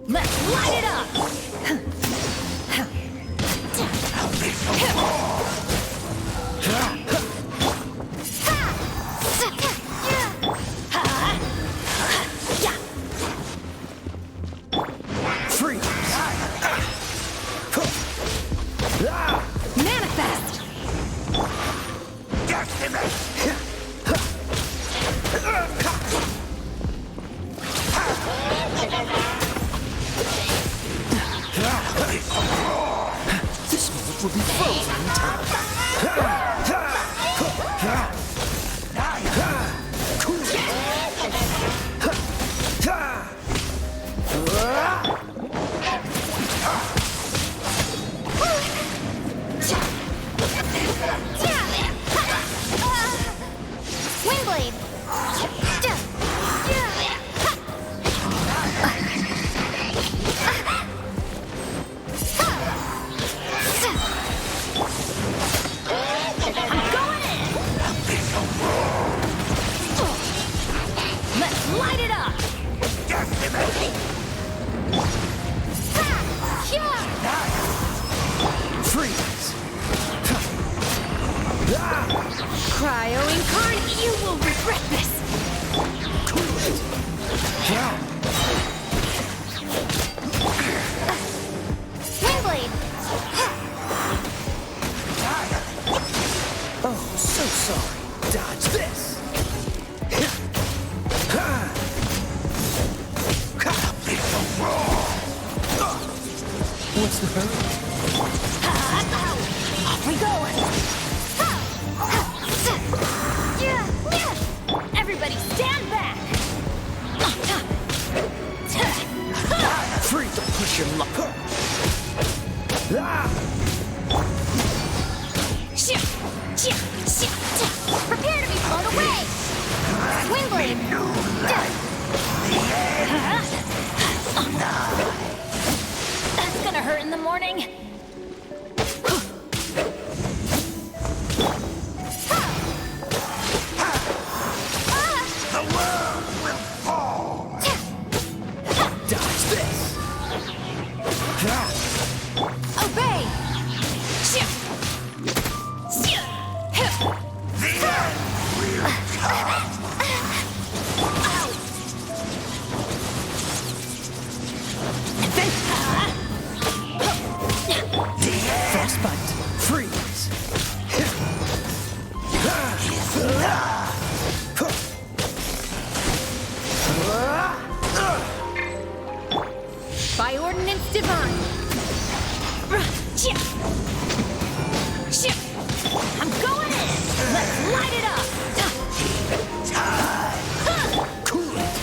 Let's light it up! Manifest! This move will be frozen in time. Windblade! Let's light it up! Freeze! Cryo incarnate, you will regret this! Windblade! Oh, so sorry. Dodge this! What's the hurry? Off we go! Everybody stand back! Free to push your luck. Prepare to be blown away! Windblade! That's gonna hurt in the morning. The world will fall! Dodge this! Obey! The end will come! Frostbite! Freeze! By ordinance divine! I'm going in! Let's light it up! Cool it!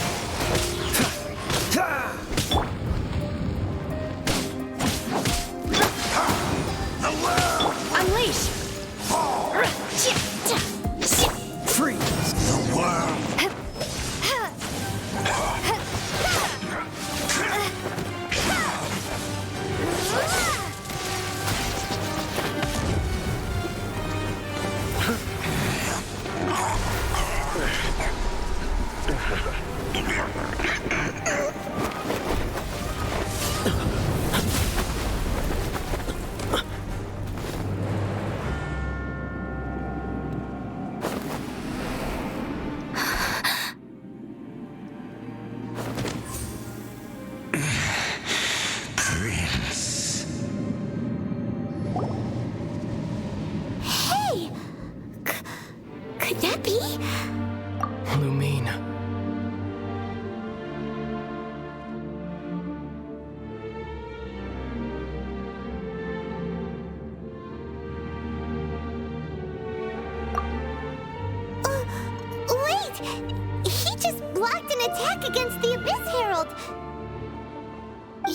attack against the Abyss Herald.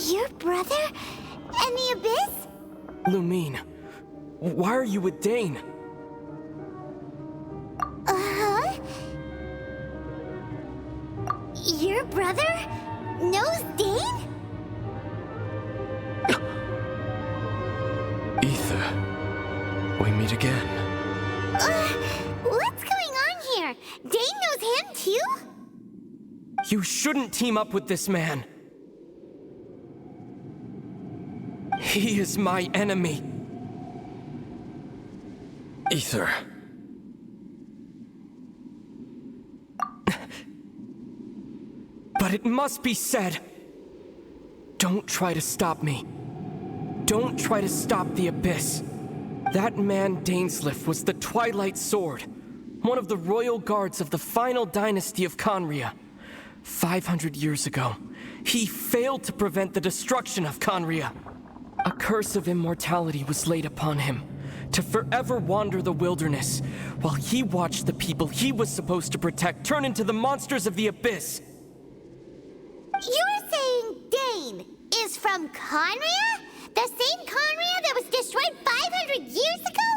Your brother and the Abyss? Lumine, why are you with Dane? Uh-huh. Your brother knows Dane? Ether, we meet again. What's going on here? Dane knows him too? You shouldn't team up with this man. He is my enemy. Ether. But it must be said. Don't try to stop me. Don't try to stop the Abyss. That man Dainsleif was the Twilight Sword, one of the royal guards of the final dynasty of Conria. 500 years ago, he failed to prevent the destruction of Conria. A curse of immortality was laid upon him, to forever wander the wilderness, while he watched the people he was supposed to protect turn into the monsters of the Abyss. You're saying Dane is from Conria? The same Conria that was destroyed 500 years ago?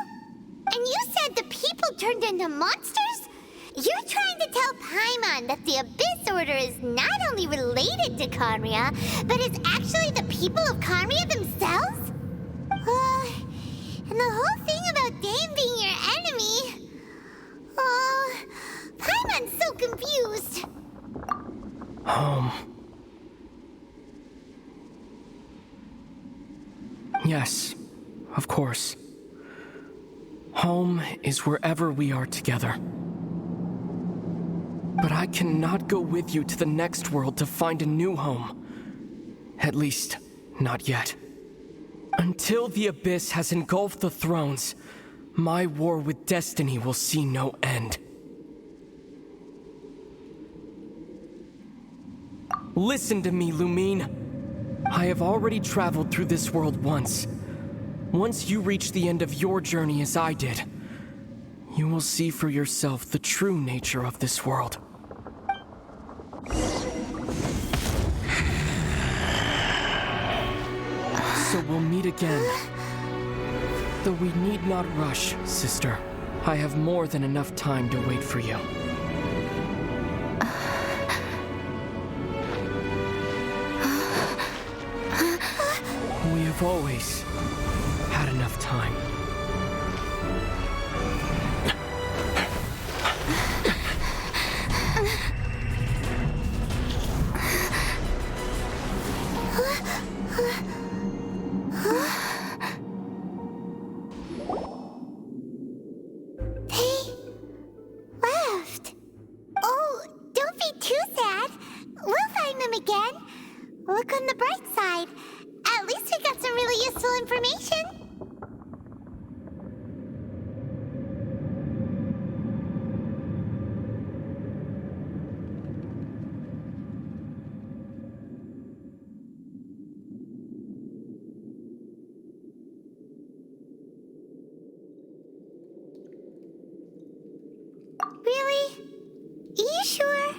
And you said the people turned into monsters? You're trying to tell Paimon that the Abyss Order is not only related to Conria, but is actually the people of Conria themselves? And the whole thing about Dane being your enemy... Paimon's so confused. Yes, of course. Home is wherever we are together. But I cannot go with you to the next world to find a new home. At least, not yet. Until the Abyss has engulfed the thrones, my war with destiny will see no end. Listen to me, Lumine. I have already traveled through this world once. Once you reach the end of your journey as I did, you will see for yourself the true nature of this world. So we'll meet again. Though we need not rush, sister. I have more than enough time to wait for you. We have always had enough time. They left. Oh, don't be too sad. We'll find them again. Look on the bright side. At least we got some really useful information. Really? You sure?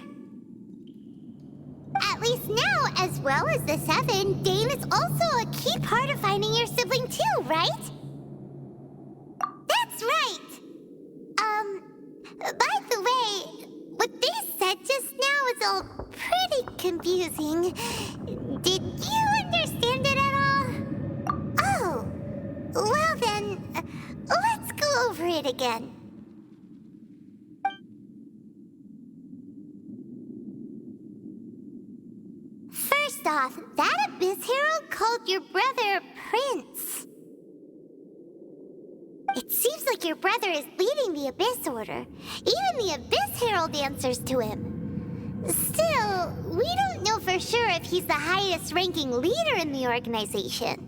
At least now, as well as the Seven, Dane is also a key part of finding your sibling too, right? That's right! By the way, what they said just now is all pretty confusing. Did you understand it at all? Oh, well then, let's go over it again. First off, that Abyss Herald called your brother Prince. It seems like your brother is leading the Abyss Order. Even the Abyss Herald answers to him. Still, we don't know for sure if he's the highest ranking leader in the organization.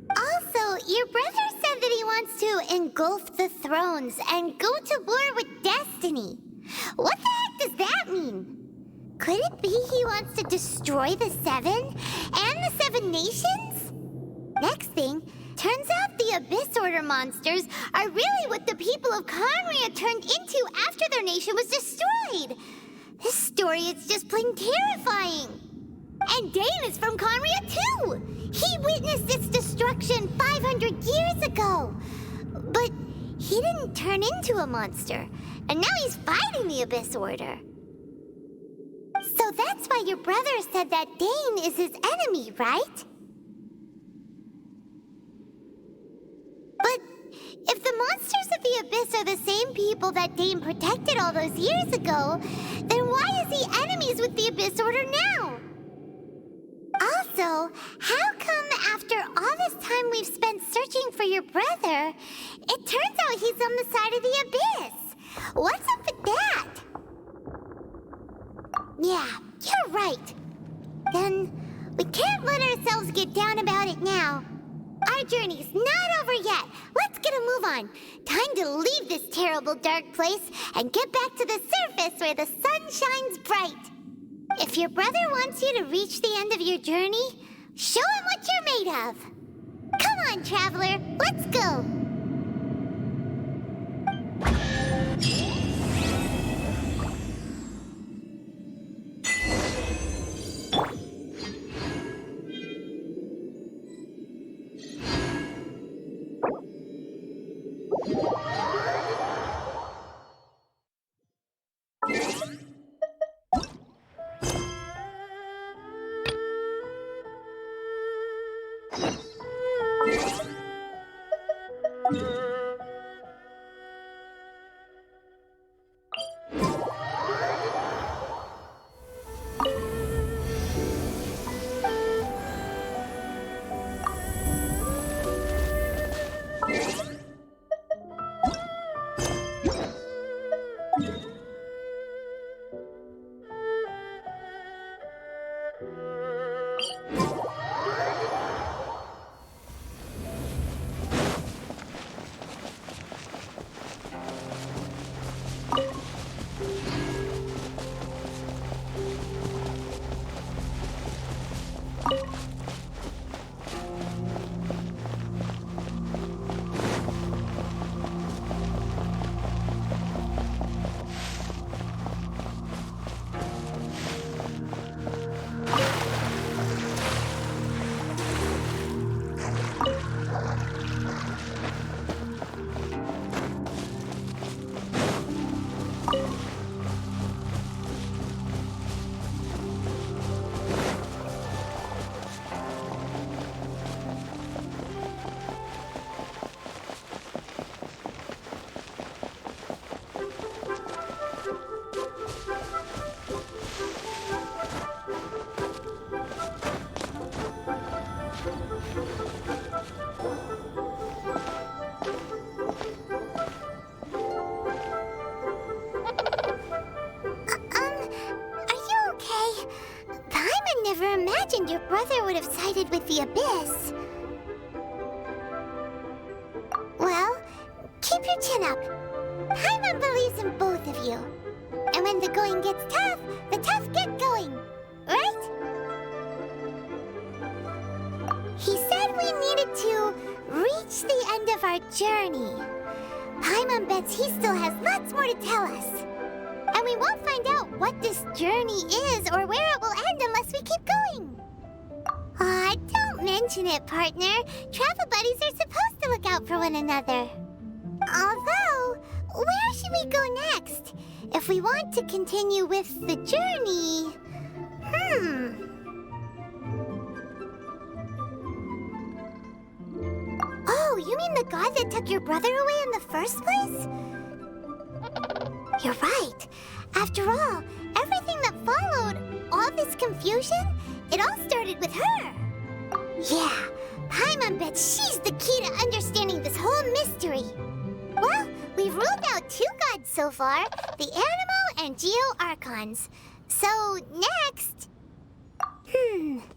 Also, your brother said that he wants to engulf the thrones and go to war with destiny. What the heck does that mean? Could it be he wants to destroy the Seven and the Seven Nations? Next thing, turns out the Abyss Order monsters are really what the people of Conria turned into after their nation was destroyed. This story is just plain terrifying. And Dane is from Conria too! He witnessed its destruction 500 years ago! But he didn't turn into a monster, and now he's fighting the Abyss Order. So that's why your brother said that Dane is his enemy, right? But if the monsters of the Abyss are the same people that Dane protected all those years ago, then why is he enemies with the Abyss Order now? Also, how come after all this time we've spent searching for your brother, it turns out he's on the side of the Abyss? What's up with that? Yeah, you're right. Then we can't let ourselves get down about it now. Our journey's not over yet. Let's get a move on. Time to leave this terrible dark place and get back to the surface where the sun shines bright. If your brother wants you to reach the end of your journey, show him what you're made of. Come on, traveler, let's go. Your brother would have sided with the Abyss. Well, keep your chin up. Paimon believes in both of you. And when the going gets tough, the tough get going. Right? He said we needed to reach the end of our journey. Paimon bets he still has lots more to tell us. And we won't find out what this journey is or where it will end unless we keep going. Aw, don't mention it, partner. Travel buddies are supposed to look out for one another. Although, where should we go next? If we want to continue with the journey... Oh, you mean the god that took your brother away in the first place? You're right. After all, everything that followed, all this confusion, it all started with her. Yeah, Paimon bets she's the key to understanding this whole mystery. Well, we've ruled out two gods so far, the Animal and Geo-Archons. So, next... Paimon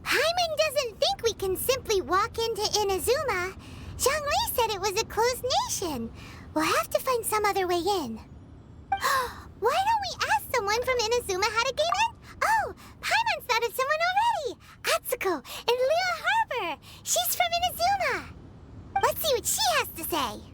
doesn't think we can simply walk into Inazuma. Zhongli said it was a closed nation. We'll have to find some other way in. Why don't we ask someone from Inazuma how to gain in? Oh, Paimon's thought of someone already! Atsuko in Liyue Harbor! She's from Inazuma! Let's see what she has to say.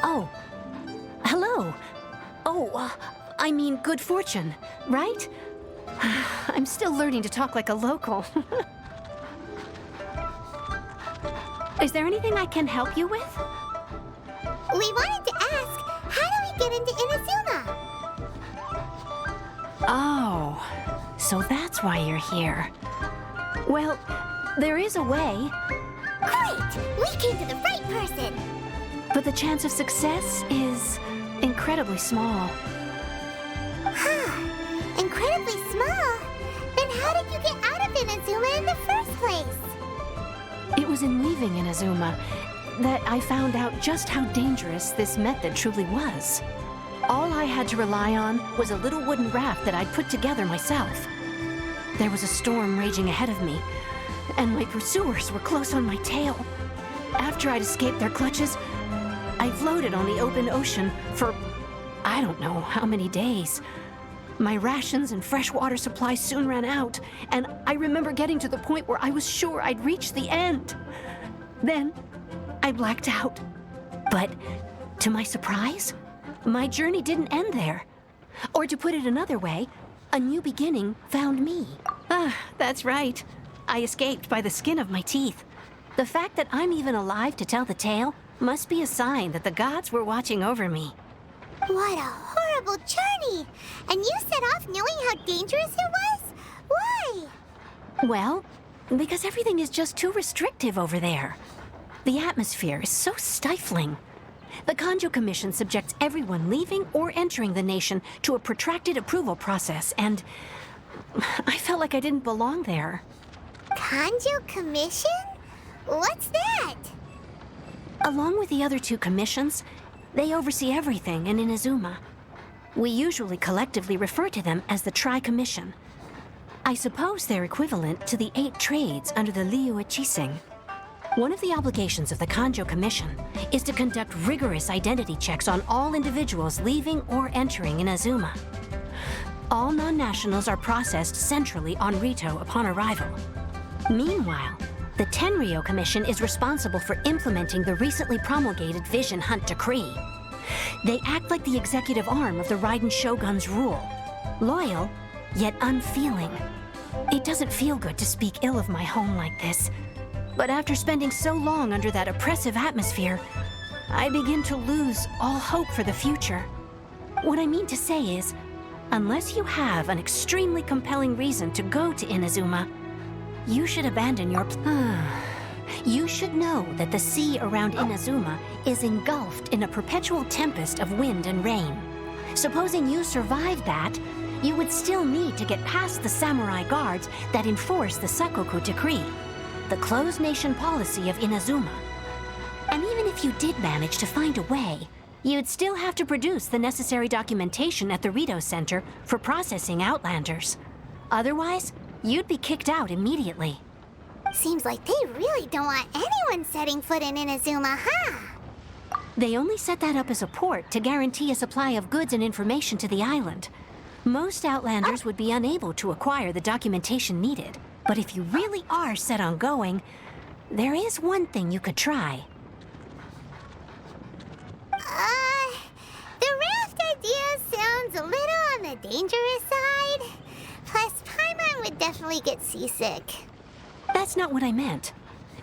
Oh, hello. Oh, I mean good fortune, right? I'm still learning to talk like a local. Is there anything I can help you with? We wanted to ask, how do we get into Inazuma? Oh, so that's why you're here. Well, there is a way, Great! We came to the right person! but the chance of success is incredibly small. Incredibly small? Then how did you get out of Inazuma in the first place? It was in leaving Inazuma that I found out just how dangerous this method truly was. All I had to rely on was a little wooden raft that I'd put together myself. There was a storm raging ahead of me, and my pursuers were close on my tail. After I'd escaped their clutches, I floated on the open ocean for I don't know how many days. My rations and fresh water supply soon ran out, and I remember getting to the point where I was sure I'd reached the end. Then, I blacked out. But, to my surprise, my journey didn't end there. Or to put it another way, a new beginning found me. That's right. I escaped by the skin of my teeth. The fact that I'm even alive to tell the tale must be a sign that the gods were watching over me. What a horrible journey! And you set off knowing how dangerous it was? Why? Well, because everything is just too restrictive over there. The atmosphere is so stifling. The Kanjo Commission subjects everyone leaving or entering the nation to a protracted approval process, and I felt like I didn't belong there. Kanjo Commission? What's that? Along with the other two commissions, they oversee everything in Inazuma. We usually collectively refer to them as the Tri-Commission. I suppose they're equivalent to the 8 trades under the Liyue Chising. One of the obligations of the Kanjo Commission is to conduct rigorous identity checks on all individuals leaving or entering Inazuma. All non-nationals are processed centrally on Rito upon arrival. Meanwhile, the Tenryo Commission is responsible for implementing the recently promulgated Vision Hunt Decree. They act like the executive arm of the Raiden Shogun's rule. Loyal, yet unfeeling. It doesn't feel good to speak ill of my home like this, but after spending so long under that oppressive atmosphere, I begin to lose all hope for the future. What I mean to say is, unless you have an extremely compelling reason to go to Inazuma, you should abandon your You should know that the sea around Inazuma is engulfed in a perpetual tempest of wind and rain. Supposing you survived that, you would still need to get past the samurai guards that enforce the Sakoku Decree, the closed nation policy of Inazuma. And even if you did manage to find a way, you'd still have to produce the necessary documentation at the Rito Center for processing Outlanders. Otherwise, you'd be kicked out immediately. Seems like they really don't want anyone setting foot in Inazuma, huh? They only set that up as a port to guarantee a supply of goods and information to the island. Most Outlanders would be unable to acquire the documentation needed. But if you really are set on going, there is one thing you could try. The raft idea sounds a little on the dangerous side. Plus, Paimon would definitely get seasick. That's not what I meant.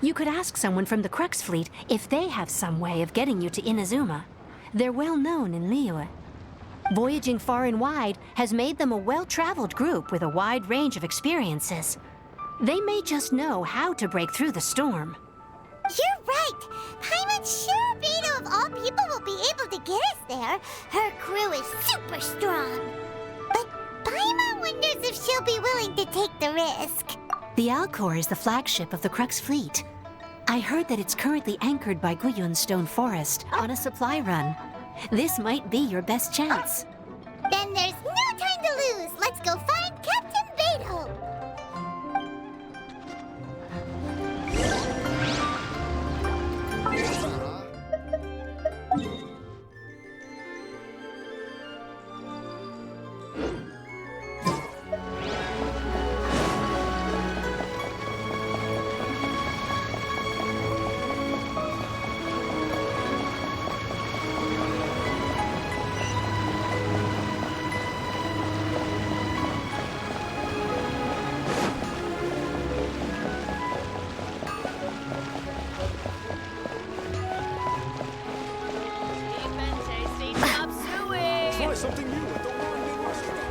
You could ask someone from the Crux Fleet if they have some way of getting you to Inazuma. They're well known in Liyue. Voyaging far and wide has made them a well-traveled group with a wide range of experiences. They may just know how to break through the storm. You're right! Paimon sure Beto of all people will be able to get us there. Her crew is super strong. But Paimon you'll be willing to take the risk. The Alcor is the flagship of the Crux fleet. I heard that it's currently anchored by Guyun's Stone Forest on a supply run. This might be your best chance. Then there's no time to lose. Let's go find Captain Beto. Something new at the Warren restaurant.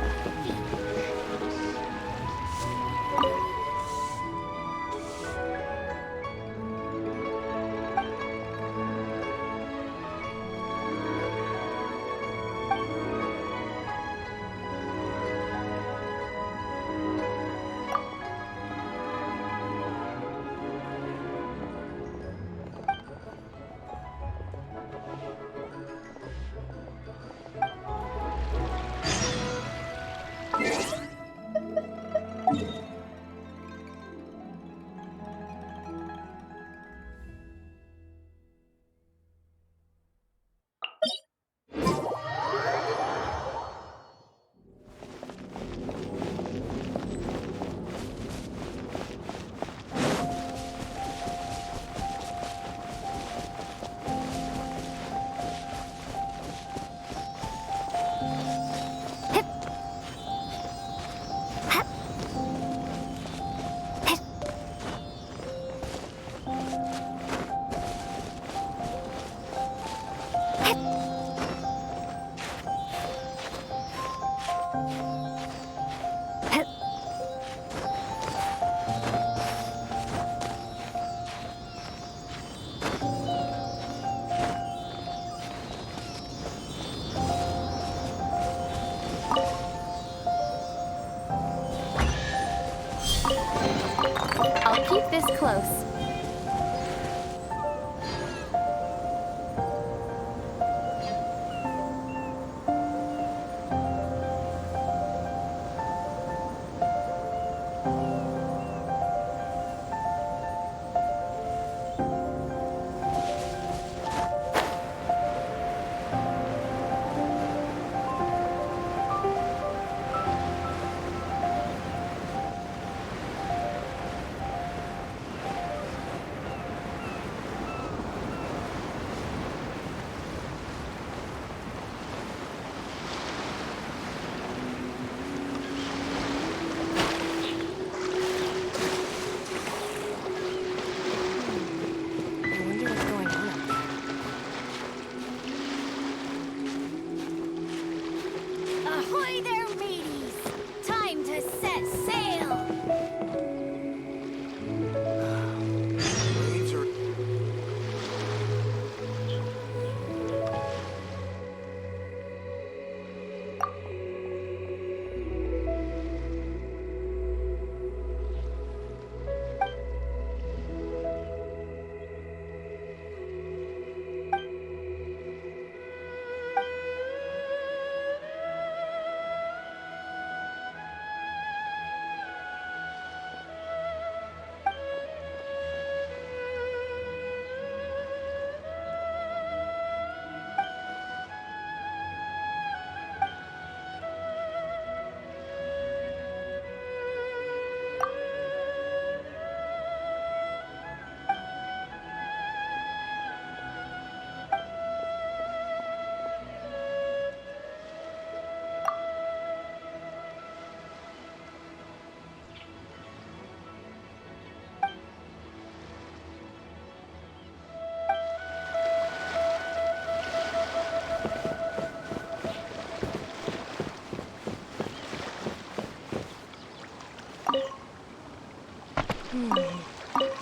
Keep this close.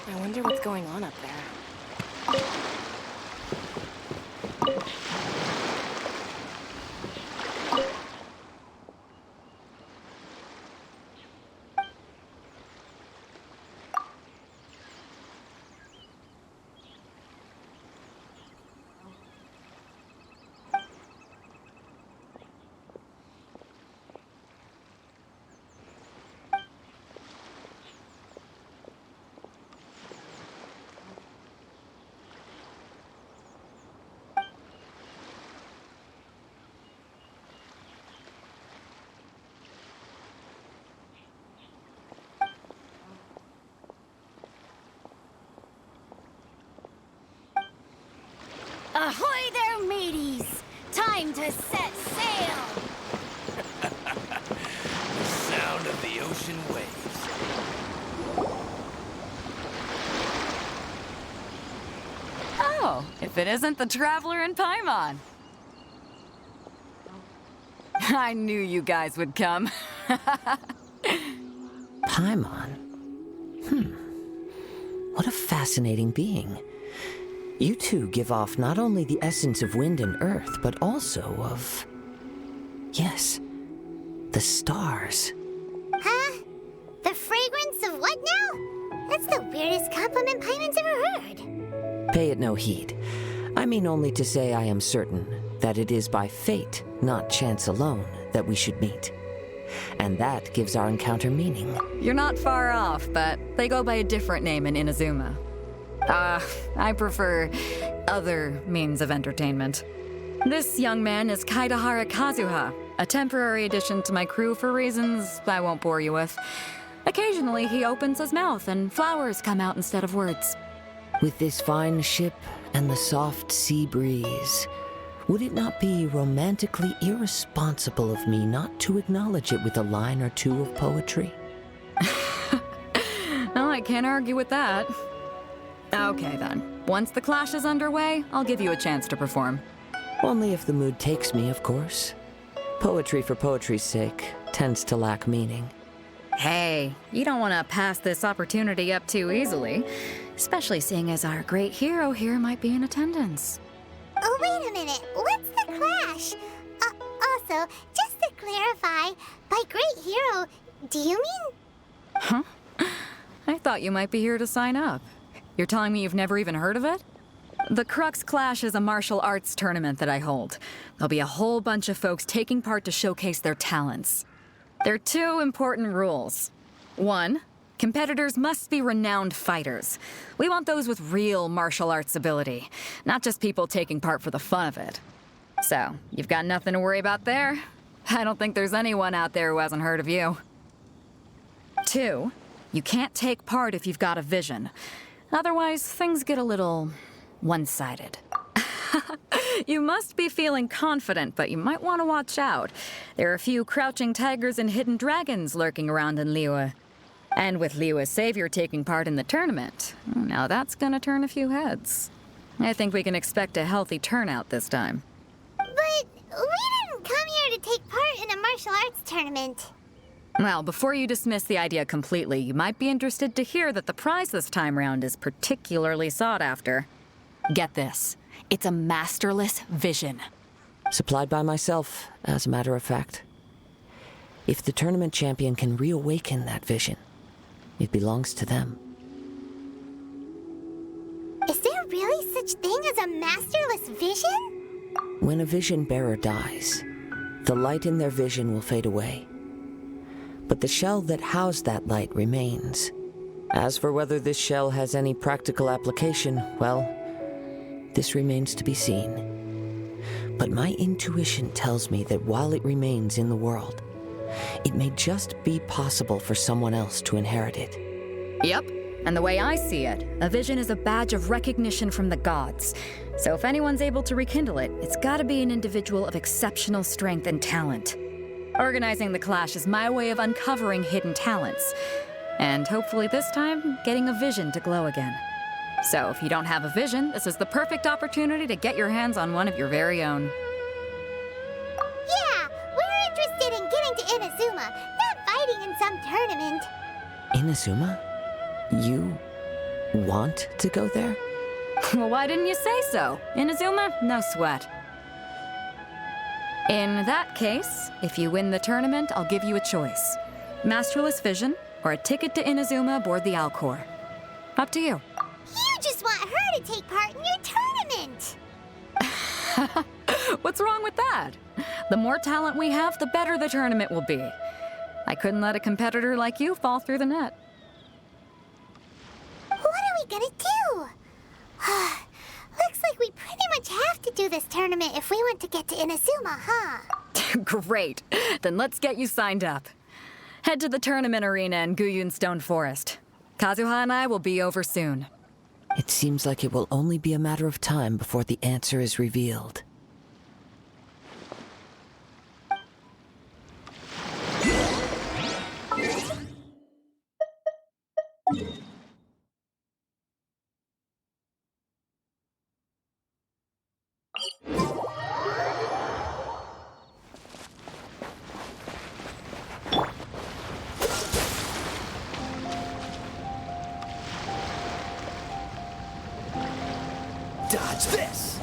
I wonder what's going on up there. Ahoy there, mateys! Time to set sail! The sound of the ocean waves. Oh, if it isn't the Traveler in Paimon. I knew you guys would come. Paimon? What a fascinating being. You two give off not only the essence of wind and earth, but also of... yes, the stars. Huh? The fragrance of what now? That's the weirdest compliment Paimon's ever heard. Pay it no heed. I mean only to say I am certain that it is by fate, not chance alone, that we should meet. And that gives our encounter meaning. You're not far off, but they go by a different name in Inazuma. I prefer other means of entertainment. This young man is Kaidahara Kazuha, a temporary addition to my crew for reasons I won't bore you with. Occasionally, he opens his mouth and flowers come out instead of words. With this fine ship and the soft sea breeze, would it not be romantically irresponsible of me not to acknowledge it with a line or two of poetry? Oh, I can't argue with that. Okay then. Once the clash is underway, I'll give you a chance to perform. Only if the mood takes me, of course. Poetry for poetry's sake tends to lack meaning. Hey, you don't want to pass this opportunity up too easily, especially seeing as our great hero here might be in attendance. Oh, wait a minute. What's the clash? Also, just to clarify, by great hero, do you mean? Huh? I thought you might be here to sign up. You're telling me you've never even heard of it? The Crux Clash is a martial arts tournament that I hold. There'll be a whole bunch of folks taking part to showcase their talents. There are 2 important rules. 1, competitors must be renowned fighters. We want those with real martial arts ability, not just people taking part for the fun of it. So, you've got nothing to worry about there. I don't think there's anyone out there who hasn't heard of you. 2, you can't take part if you've got a vision. Otherwise, things get a little one-sided. You must be feeling confident, but you might want to watch out. There are a few crouching tigers and hidden dragons lurking around in Liyue. And with Liyue's savior taking part in the tournament, now that's gonna turn a few heads. I think we can expect a healthy turnout this time. But we didn't come here to take part in a martial arts tournament. Well, before you dismiss the idea completely, you might be interested to hear that the prize this time round is particularly sought after. Get this. It's a masterless vision. Supplied by myself, as a matter of fact. If the tournament champion can reawaken that vision, it belongs to them. Is there really such thing as a masterless vision? When a vision bearer dies, the light in their vision will fade away. But the shell that housed that light remains. As for whether this shell has any practical application, well, this remains to be seen. But my intuition tells me that while it remains in the world, it may just be possible for someone else to inherit it. Yep, and the way I see it, a vision is a badge of recognition from the gods. So if anyone's able to rekindle it, it's gotta be an individual of exceptional strength and talent. Organizing the clash is my way of uncovering hidden talents. And hopefully this time, getting a vision to glow again. So if you don't have a vision, this is the perfect opportunity to get your hands on one of your very own. Yeah, we're interested in getting to Inazuma, not fighting in some tournament. Inazuma? You want to go there? Well, why didn't you say so? Inazuma? No sweat. In that case, if you win the tournament, I'll give you a choice. Masterless Vision, or a ticket to Inazuma aboard the Alcor. Up to you. You just want her to take part in your tournament! What's wrong with that? The more talent we have, the better the tournament will be. I couldn't let a competitor like you fall through the net. What are we gonna do? Looks like we pretty much have to do this tournament if we want to get to Inazuma, huh? Great. Then let's get you signed up. Head to the tournament arena in Guyun Stone Forest. Kazuha and I will be over soon. It seems like it will only be a matter of time before the answer is revealed. Dodge this!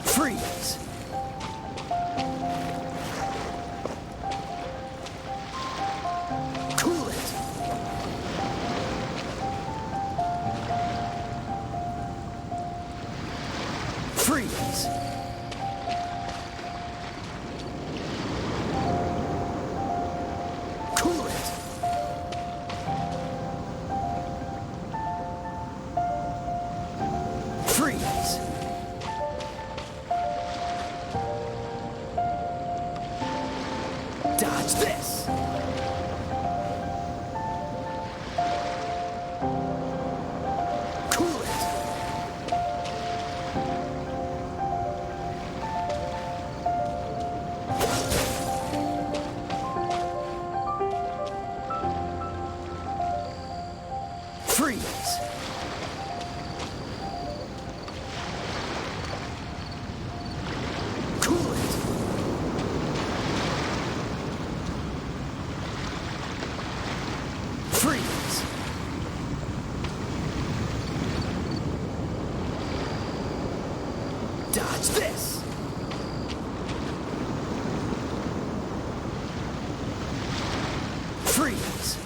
Freeze! Cool it! Freeze! Cool it! Freeze! Dodge this! Cool it! Freeze! Cool it! Freeze! Dodge this! Freeze!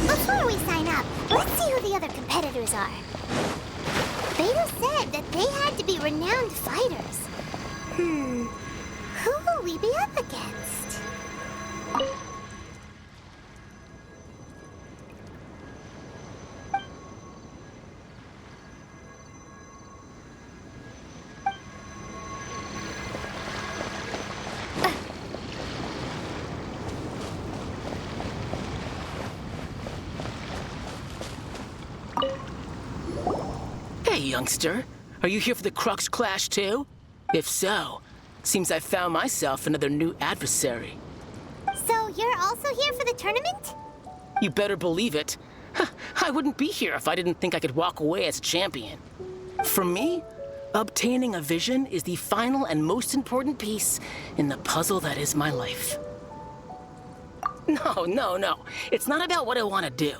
Before we sign up, let's see who the other competitors are. Beta said that they had to be renowned fighters. Who will we be up against? Hey, youngster. Are you here for the Crux Clash too? If so, seems I found myself another new adversary. So you're also here for the tournament? You better believe it. I wouldn't be here if I didn't think I could walk away as champion. For me, obtaining a vision is the final and most important piece in the puzzle that is my life. No. It's not about what I want to do.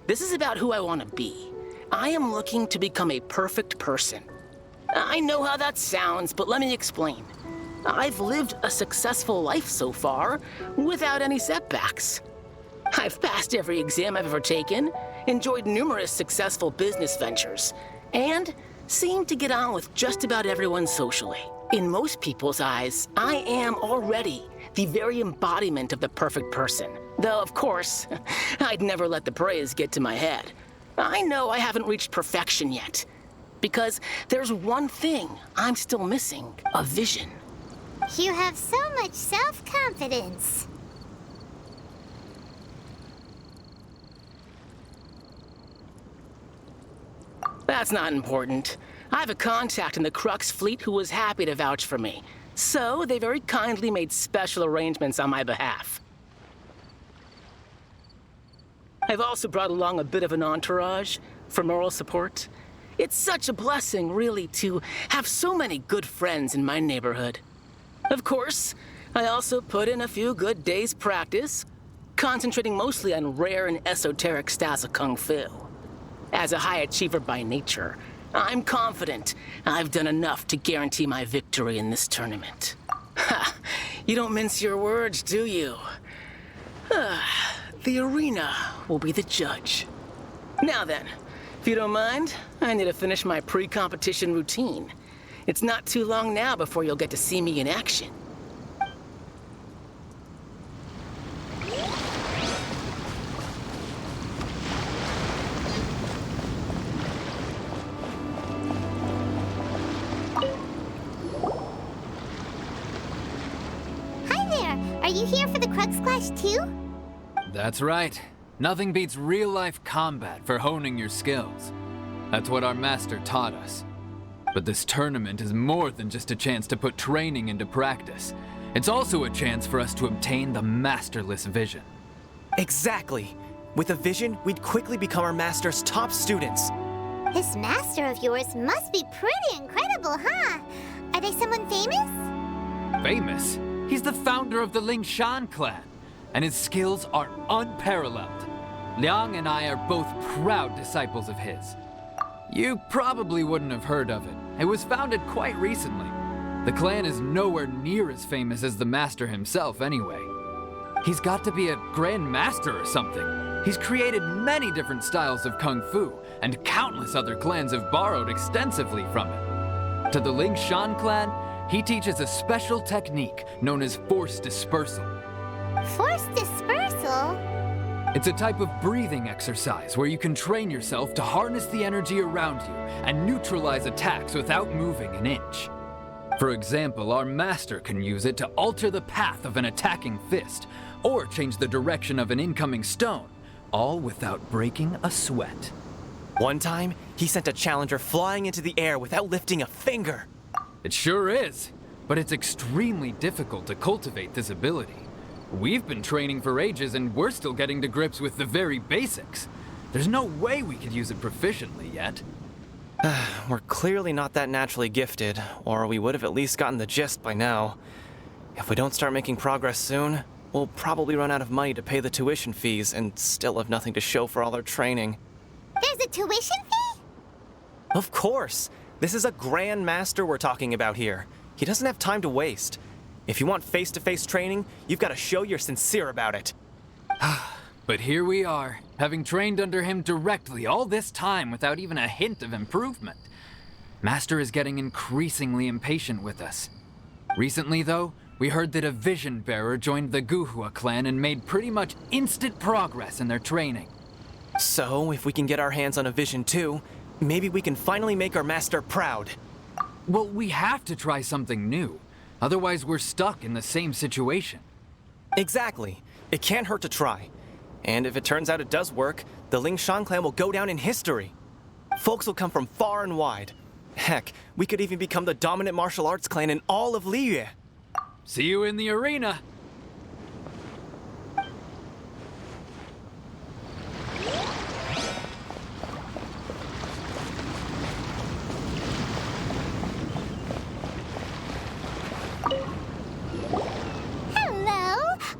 This is about who I want to be. I am looking to become a perfect person. I know how that sounds, but let me explain. I've lived a successful life so far, without any setbacks. I've passed every exam I've ever taken, enjoyed numerous successful business ventures, and seem to get on with just about everyone socially. In most people's eyes, I am already the very embodiment of the perfect person. Though, of course, I'd never let the praise get to my head. I know I haven't reached perfection yet, because there's one thing I'm still missing: a vision. You have so much self-confidence. That's not important. I have a contact in the Crux fleet who was happy to vouch for me, so they very kindly made special arrangements on my behalf. I've also brought along a bit of an entourage for moral support. It's such a blessing, really, to have so many good friends in my neighborhood. Of course, I also put in a few good days' practice, concentrating mostly on rare and esoteric styles of Kung Fu. As a high achiever by nature, I'm confident I've done enough to guarantee my victory in this tournament. Ha! You don't mince your words, do you? The arena will be the judge. Now then, if you don't mind, I need to finish my pre-competition routine. It's not too long now before you'll get to see me in action. you here for the Crux Clash too? That's right. Nothing beats real-life combat for honing your skills. That's what our master taught us. But this tournament is more than just a chance to put training into practice. It's also a chance for us to obtain the masterless vision. Exactly. With a vision, we'd quickly become our master's top students. This master of yours must be pretty incredible, huh? Are they someone famous? Famous? He's the founder of the Lingshan clan, and his skills are unparalleled. Liang and I are both proud disciples of his. You probably wouldn't have heard of it. It was founded quite recently. The clan is nowhere near as famous as the master himself anyway. He's got to be a grand master or something. He's created many different styles of kung fu, and countless other clans have borrowed extensively from him. To the Lingshan clan, he teaches a special technique known as force dispersal. Force dispersal? It's a type of breathing exercise where you can train yourself to harness the energy around you and neutralize attacks without moving an inch. For example, our master can use it to alter the path of an attacking fist, or change the direction of an incoming stone, all without breaking a sweat. One time, he sent a challenger flying into the air without lifting a finger. It sure is, but it's extremely difficult to cultivate this ability. We've been training for ages and we're still getting to grips with the very basics. There's no way we could use it proficiently yet. We're clearly not that naturally gifted, or we would have at least gotten the gist by now. If we don't start making progress soon, we'll probably run out of money to pay the tuition fees and still have nothing to show for all our training. There's a tuition fee? Of course! This is a Grand Master we're talking about here. He doesn't have time to waste. If you want face-to-face training, you've got to show you're sincere about it. But here we are, having trained under him directly all this time without even a hint of improvement. Master is getting increasingly impatient with us. Recently, though, we heard that a vision bearer joined the Guhua clan and made pretty much instant progress in their training. So, if we can get our hands on a vision too, maybe we can finally make our master proud. Well, we have to try something new. Otherwise, we're stuck in the same situation. Exactly. It can't hurt to try. And if it turns out it does work, the Lingshan clan will go down in history. Folks will come from far and wide. Heck, we could even become the dominant martial arts clan in all of Liyue. See you in the arena.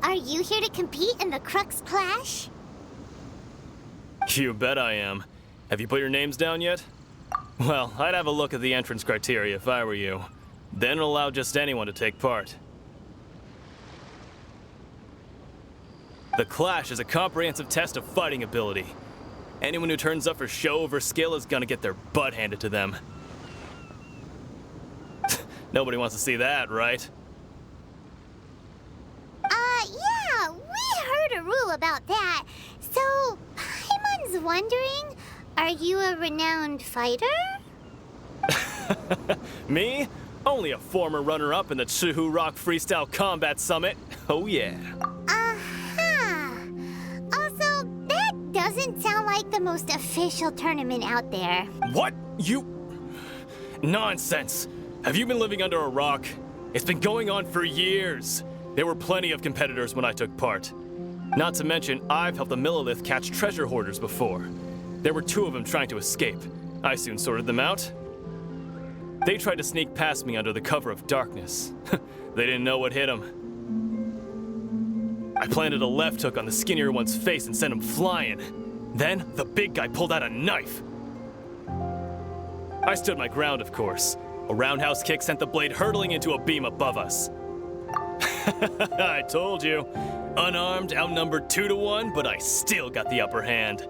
Are you here to compete in the Crux Clash? You bet I am. Have you put your names down yet? Well, I'd have a look at the entrance criteria if I were you. Then allow just anyone to take part. The Clash is a comprehensive test of fighting ability. Anyone who turns up for show over skill is gonna get their butt handed to them. Nobody wants to see that, right? Yeah, we heard a rule about that. So, Paimon's wondering, are you a renowned fighter? Me? Only a former runner-up in the Chihu Rock Freestyle Combat Summit. Oh yeah. Also, that doesn't sound like the most official tournament out there. What? You... Nonsense. Have you been living under a rock? It's been going on for years. There were plenty of competitors when I took part. Not to mention, I've helped the Millilith catch treasure hoarders before. There were 2 of them trying to escape. I soon sorted them out. They tried to sneak past me under the cover of darkness. They didn't know what hit them. I planted a left hook on the skinnier one's face and sent him flying. Then, the big guy pulled out a knife. I stood my ground, of course. A roundhouse kick sent the blade hurtling into a beam above us. I told you. Unarmed, outnumbered 2-1, but I still got the upper hand.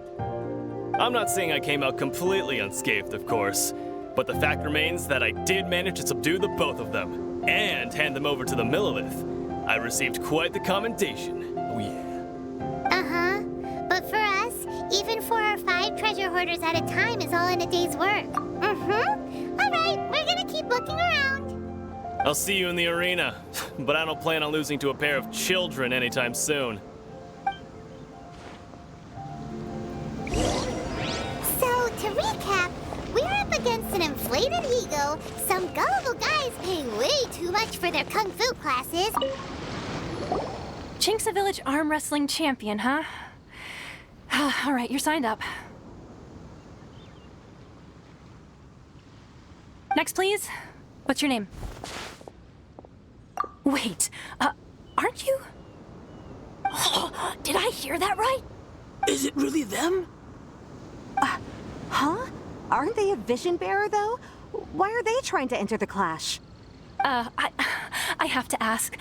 I'm not saying I came out completely unscathed, of course, but the fact remains that I did manage to subdue the both of them, and hand them over to the Millilith. I received quite the commendation. Oh yeah. But for us, even 4 or 5 treasure hoarders at a time is all in a day's work. Alright, we're gonna keep looking around. I'll see you in the arena, but I don't plan on losing to a pair of children anytime soon. So, to recap, we're up against an inflated ego, some gullible guys paying way too much for their kung fu classes. Chink's a village arm wrestling champion, huh? All right, you're signed up. Next, please. What's your name? Wait, aren't you? Did I hear that right? Is it really them? Huh? Aren't they a vision bearer, though? Why are they trying to enter the clash? I have to ask,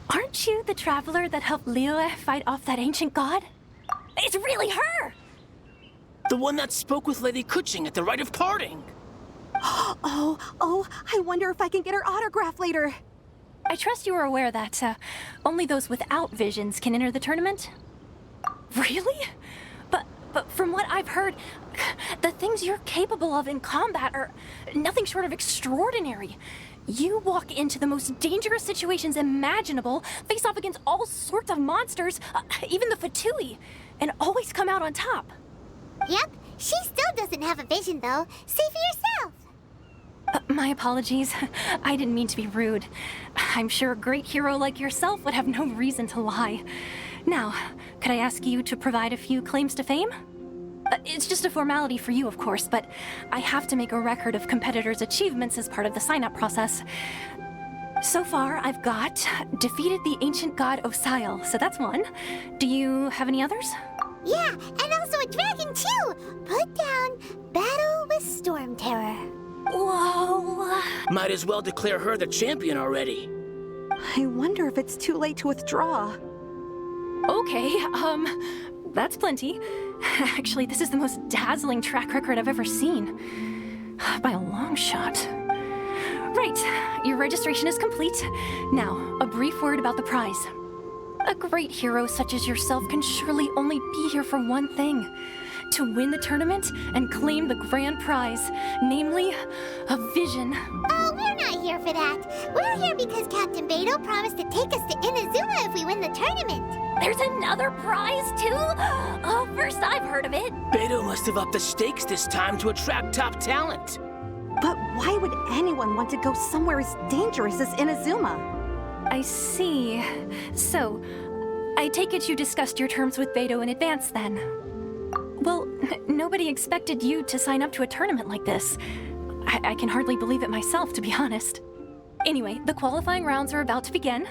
aren't you the traveler that helped Liyue fight off that ancient god? It's really her! The one that spoke with Lady Kuching at the rite of parting. Oh, I wonder if I can get her autograph later. I trust you are aware that only those without visions can enter the tournament? Really? But from what I've heard, the things you're capable of in combat are nothing short of extraordinary. You walk into the most dangerous situations imaginable, face off against all sorts of monsters, even the Fatui, and always come out on top. Yep, she still doesn't have a vision though. See for yourself. My apologies. I didn't mean to be rude. I'm sure a great hero like yourself would have no reason to lie. Now, could I ask you to provide a few claims to fame? It's just a formality for you, of course, but I have to make a record of competitors' achievements as part of the sign-up process. So far, I've got defeated the ancient god Osail, so that's one. Do you have any others? Yeah, and also a dragon too! Put down Battle with Storm Terror. Whoa! Might as well declare her the champion already. I wonder if it's too late to withdraw. Okay, that's plenty. Actually, this is the most dazzling track record I've ever seen. By a long shot. Right, your registration is complete. Now, a brief word about the prize. A great hero such as yourself can surely only be here for one thing. To win the tournament and claim the grand prize, namely, a vision. Oh, we're not here for that. We're here because Captain Beidou promised to take us to Inazuma if we win the tournament. There's another prize, too? Oh, first I've heard of it. Beidou must have upped the stakes this time to attract top talent. But why would anyone want to go somewhere as dangerous as Inazuma? I see. So, I take it you discussed your terms with Beidou in advance, then? Well, nobody expected you to sign up to a tournament like this. I can hardly believe it myself, to be honest. Anyway, the qualifying rounds are about to begin.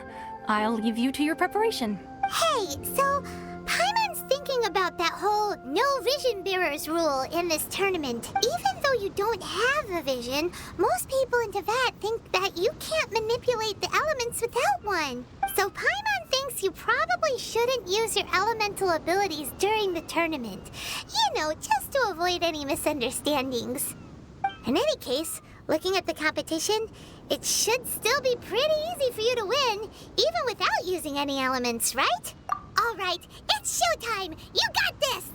I'll leave you to your preparation. Hey, so Paimon's thinking about that whole no vision bearers rule in this tournament. Even though you don't have a vision, most people in Teyvat think that you can't manipulate the elements without one. So Paimon thinks you probably shouldn't use your elemental abilities during the tournament. You know, just to avoid any misunderstandings. In any case, looking at the competition, it should still be pretty easy for you to win, even without using any elements, right? All right, it's showtime! You got this!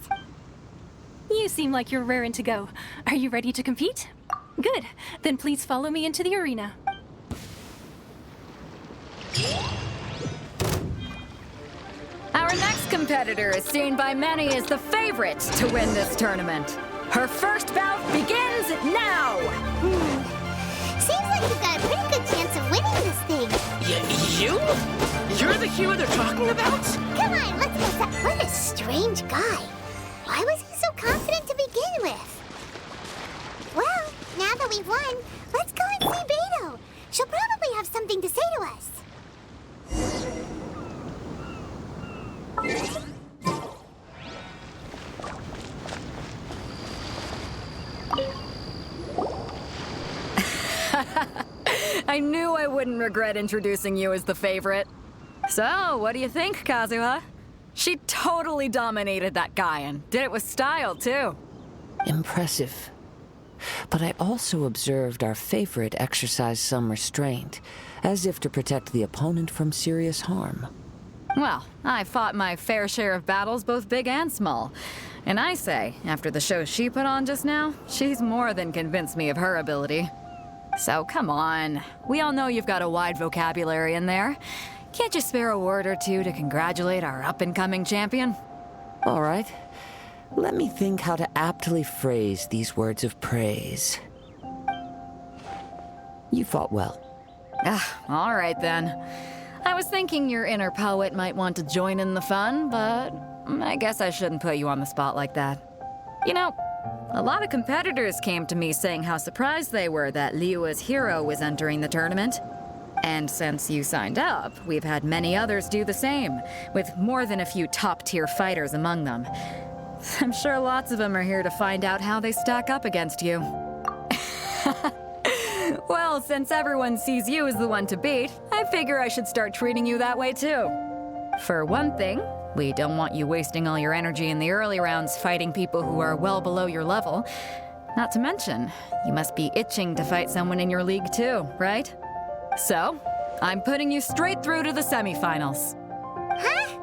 You seem like you're raring to go. Are you ready to compete? Good. Then please follow me into the arena. Our next competitor is seen by many as the favorite to win this tournament. Her first bout begins now! Seems like you've got a pretty good chance of winning this thing. You? You're the hero they're talking about? Come on, let's go. What a strange guy. Why was he so confident to begin with? Well, now that we've won, let's go and see Beidou. She'll probably have something to say to us. I knew I wouldn't regret introducing you as the favorite. So, what do you think, Kazuha? She totally dominated that guy and did it with style, too. Impressive. But I also observed our favorite exercise some restraint, as if to protect the opponent from serious harm. Well, I fought my fair share of battles, both big and small. And I say, after the show she put on just now, she's more than convinced me of her ability. So come on. We all know you've got a wide vocabulary in there. Can't you spare a word or two to congratulate our up-and-coming champion? All right. Let me think how to aptly phrase these words of praise. You fought well. All right then. I was thinking your inner poet might want to join in the fun, but I guess I shouldn't put you on the spot like that. You know, a lot of competitors came to me saying how surprised they were that Liyue's hero was entering the tournament. And since you signed up, we've had many others do the same, with more than a few top-tier fighters among them. I'm sure lots of them are here to find out how they stack up against you. Well, since everyone sees you as the one to beat, I figure I should start treating you that way too. For one thing, we don't want you wasting all your energy in the early rounds fighting people who are well below your level. Not to mention, you must be itching to fight someone in your league too, right? So, I'm putting you straight through to the semifinals. Huh?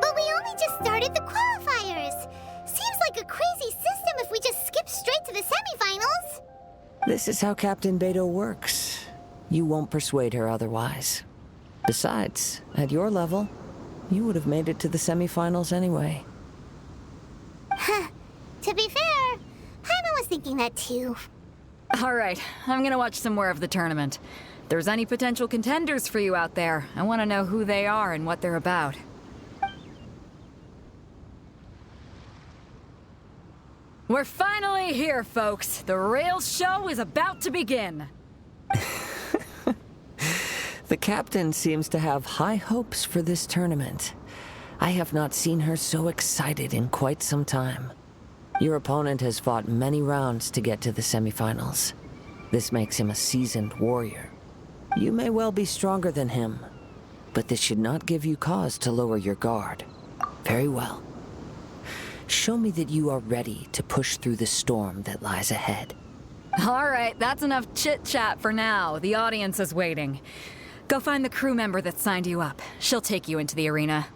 But we only just started the qualifiers. Seems like a crazy system if we just skip straight to the semifinals. This is how Captain Beto works. You won't persuade her otherwise. Besides, at your level, you would have made it to the semifinals anyway. Huh. To be fair, Paimon was thinking that too. All right, I'm gonna watch some more of the tournament. If there's any potential contenders for you out there, I want to know who they are and what they're about. We're finally here, folks. The real show is about to begin. The captain seems to have high hopes for this tournament. I have not seen her so excited in quite some time. Your opponent has fought many rounds to get to the semifinals. This makes him a seasoned warrior. You may well be stronger than him, but this should not give you cause to lower your guard. Very well. Show me that you are ready to push through the storm that lies ahead. All right, that's enough chit-chat for now. The audience is waiting. Go find the crew member that signed you up. She'll take you into the arena.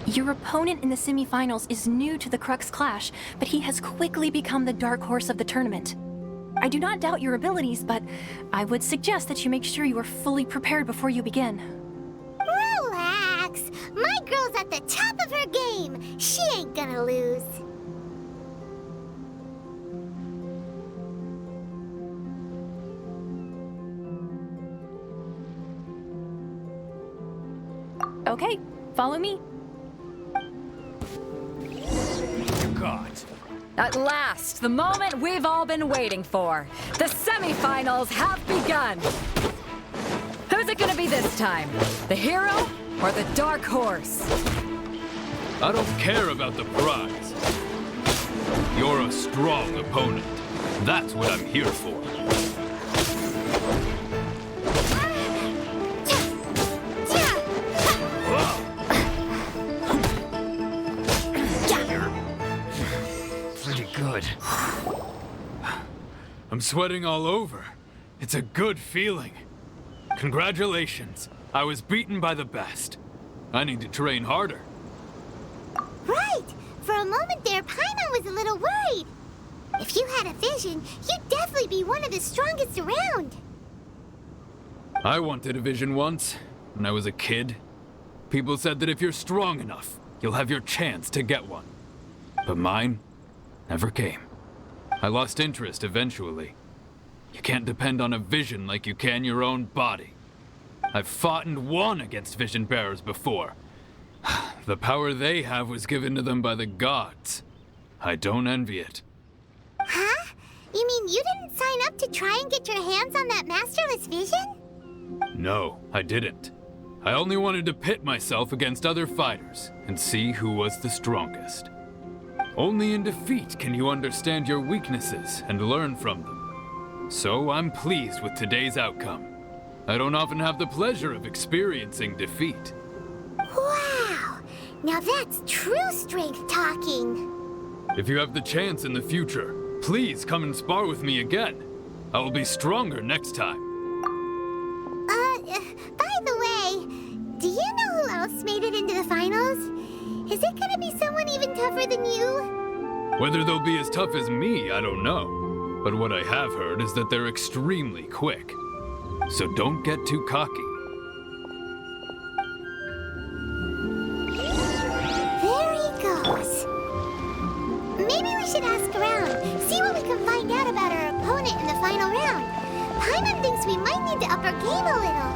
Your opponent in the semifinals is new to the Crux Clash, but he has quickly become the dark horse of the tournament. I do not doubt your abilities, but I would suggest that you make sure you are fully prepared before you begin. Relax. My girl's at the top of her game. She ain't gonna lose. Okay, follow me. God. At last, the moment we've all been waiting for. The semifinals have begun. Who's it gonna be this time? The hero or the dark horse? I don't care about the prize. You're a strong opponent. That's what I'm here for. Good. I'm sweating all over. It's a good feeling. Congratulations. I was beaten by the best. I need to train harder. Right. For a moment there, Paimon was a little worried. If you had a vision, you'd definitely be one of the strongest around. I wanted a vision once, when I was a kid. People said that if you're strong enough, you'll have your chance to get one. But mine never came. I lost interest eventually. You can't depend on a vision like you can your own body. I've fought and won against vision bearers before. The power they have was given to them by the gods. I don't envy it. Huh? You mean you didn't sign up to try and get your hands on that masterless vision? No, I didn't. I only wanted to pit myself against other fighters and see who was the strongest. Only in defeat can you understand your weaknesses and learn from them. So I'm pleased with today's outcome. I don't often have the pleasure of experiencing defeat. Wow! Now that's true strength talking. If you have the chance in the future, please come and spar with me again. I will be stronger next time. By the way, do you know who else made it into the finals? Is it gonna be someone even tougher Whether they'll be as tough as me, I don't know. But what I have heard is that they're extremely quick. So don't get too cocky. There he goes. Maybe we should ask around, see what we can find out about our opponent in the final round. Paimon thinks we might need to up our game a little.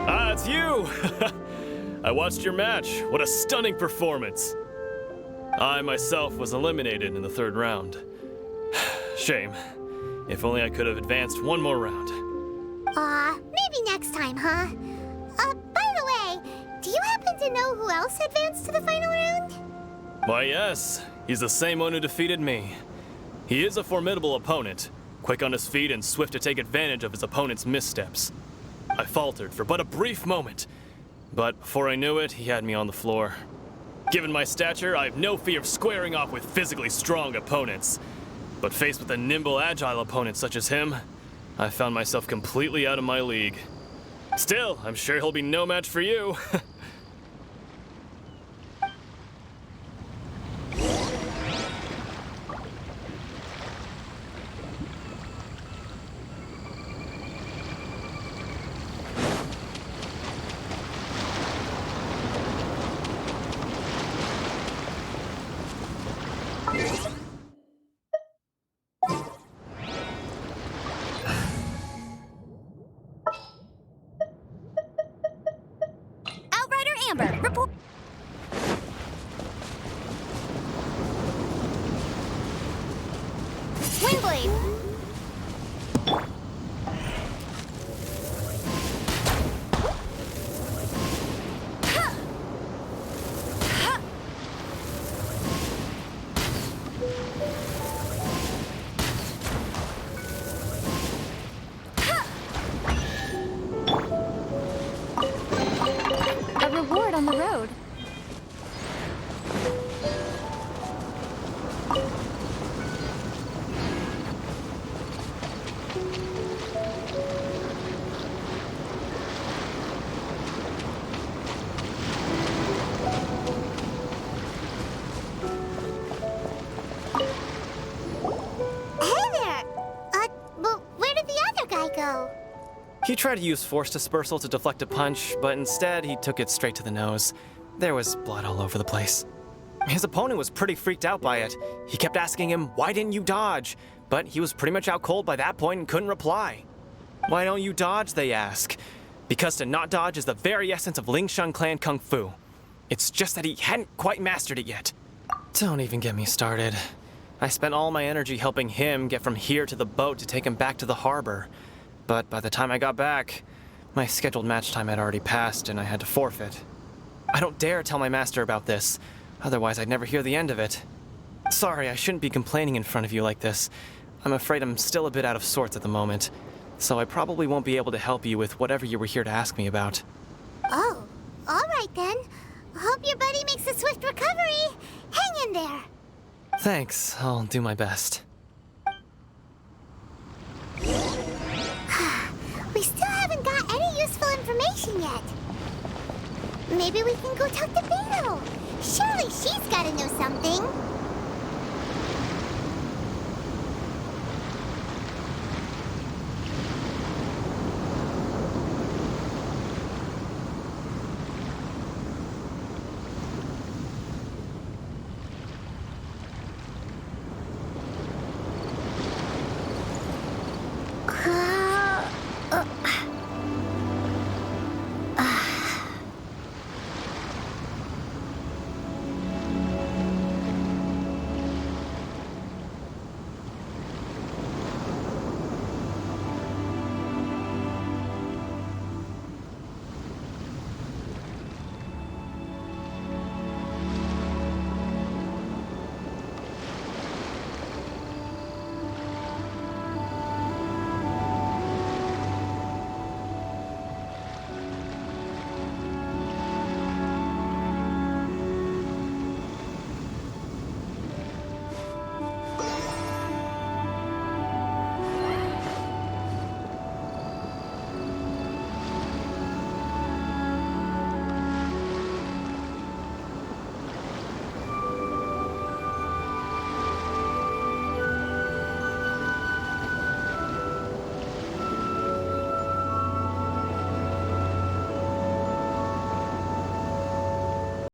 Ah, it's you! I watched your match. What a stunning performance. I myself was eliminated in the third round. Shame. If only I could have advanced one more round. Maybe next time, huh? By the way, do you happen to know who else advanced to the final round? Why, yes. He's the same one who defeated me. He is a formidable opponent, quick on his feet and swift to take advantage of his opponent's missteps. I faltered for but a brief moment, but before I knew it, he had me on the floor. Given my stature, I have no fear of squaring off with physically strong opponents. But faced with a nimble, agile opponent such as him, I found myself completely out of my league. Still, I'm sure he'll be no match for you. Outrider Amber, report. Windblade. A reward on the road. Hey there! Well, where did the other guy go? He tried to use force dispersal to deflect a punch, but instead he took it straight to the nose. There was blood all over the place. His opponent was pretty freaked out by it. He kept asking him, "Why didn't you dodge?" But he was pretty much out cold by that point and couldn't reply. "Why don't you dodge?" they ask. Because to not dodge is the very essence of Lingshan clan kung fu. It's just that he hadn't quite mastered it yet. Don't even get me started. I spent all my energy helping him get from here to the boat to take him back to the harbor. But by the time I got back, my scheduled match time had already passed and I had to forfeit. I don't dare tell my master about this, otherwise I'd never hear the end of it. Sorry, I shouldn't be complaining in front of you like this. I'm afraid I'm still a bit out of sorts at the moment, so I probably won't be able to help you with whatever you were here to ask me about. Oh, all right then. Hope your buddy makes a swift recovery. Hang in there. Thanks, I'll do my best. We still haven't got any useful information yet. Maybe we can go talk to Beetle. Surely she's gotta know something.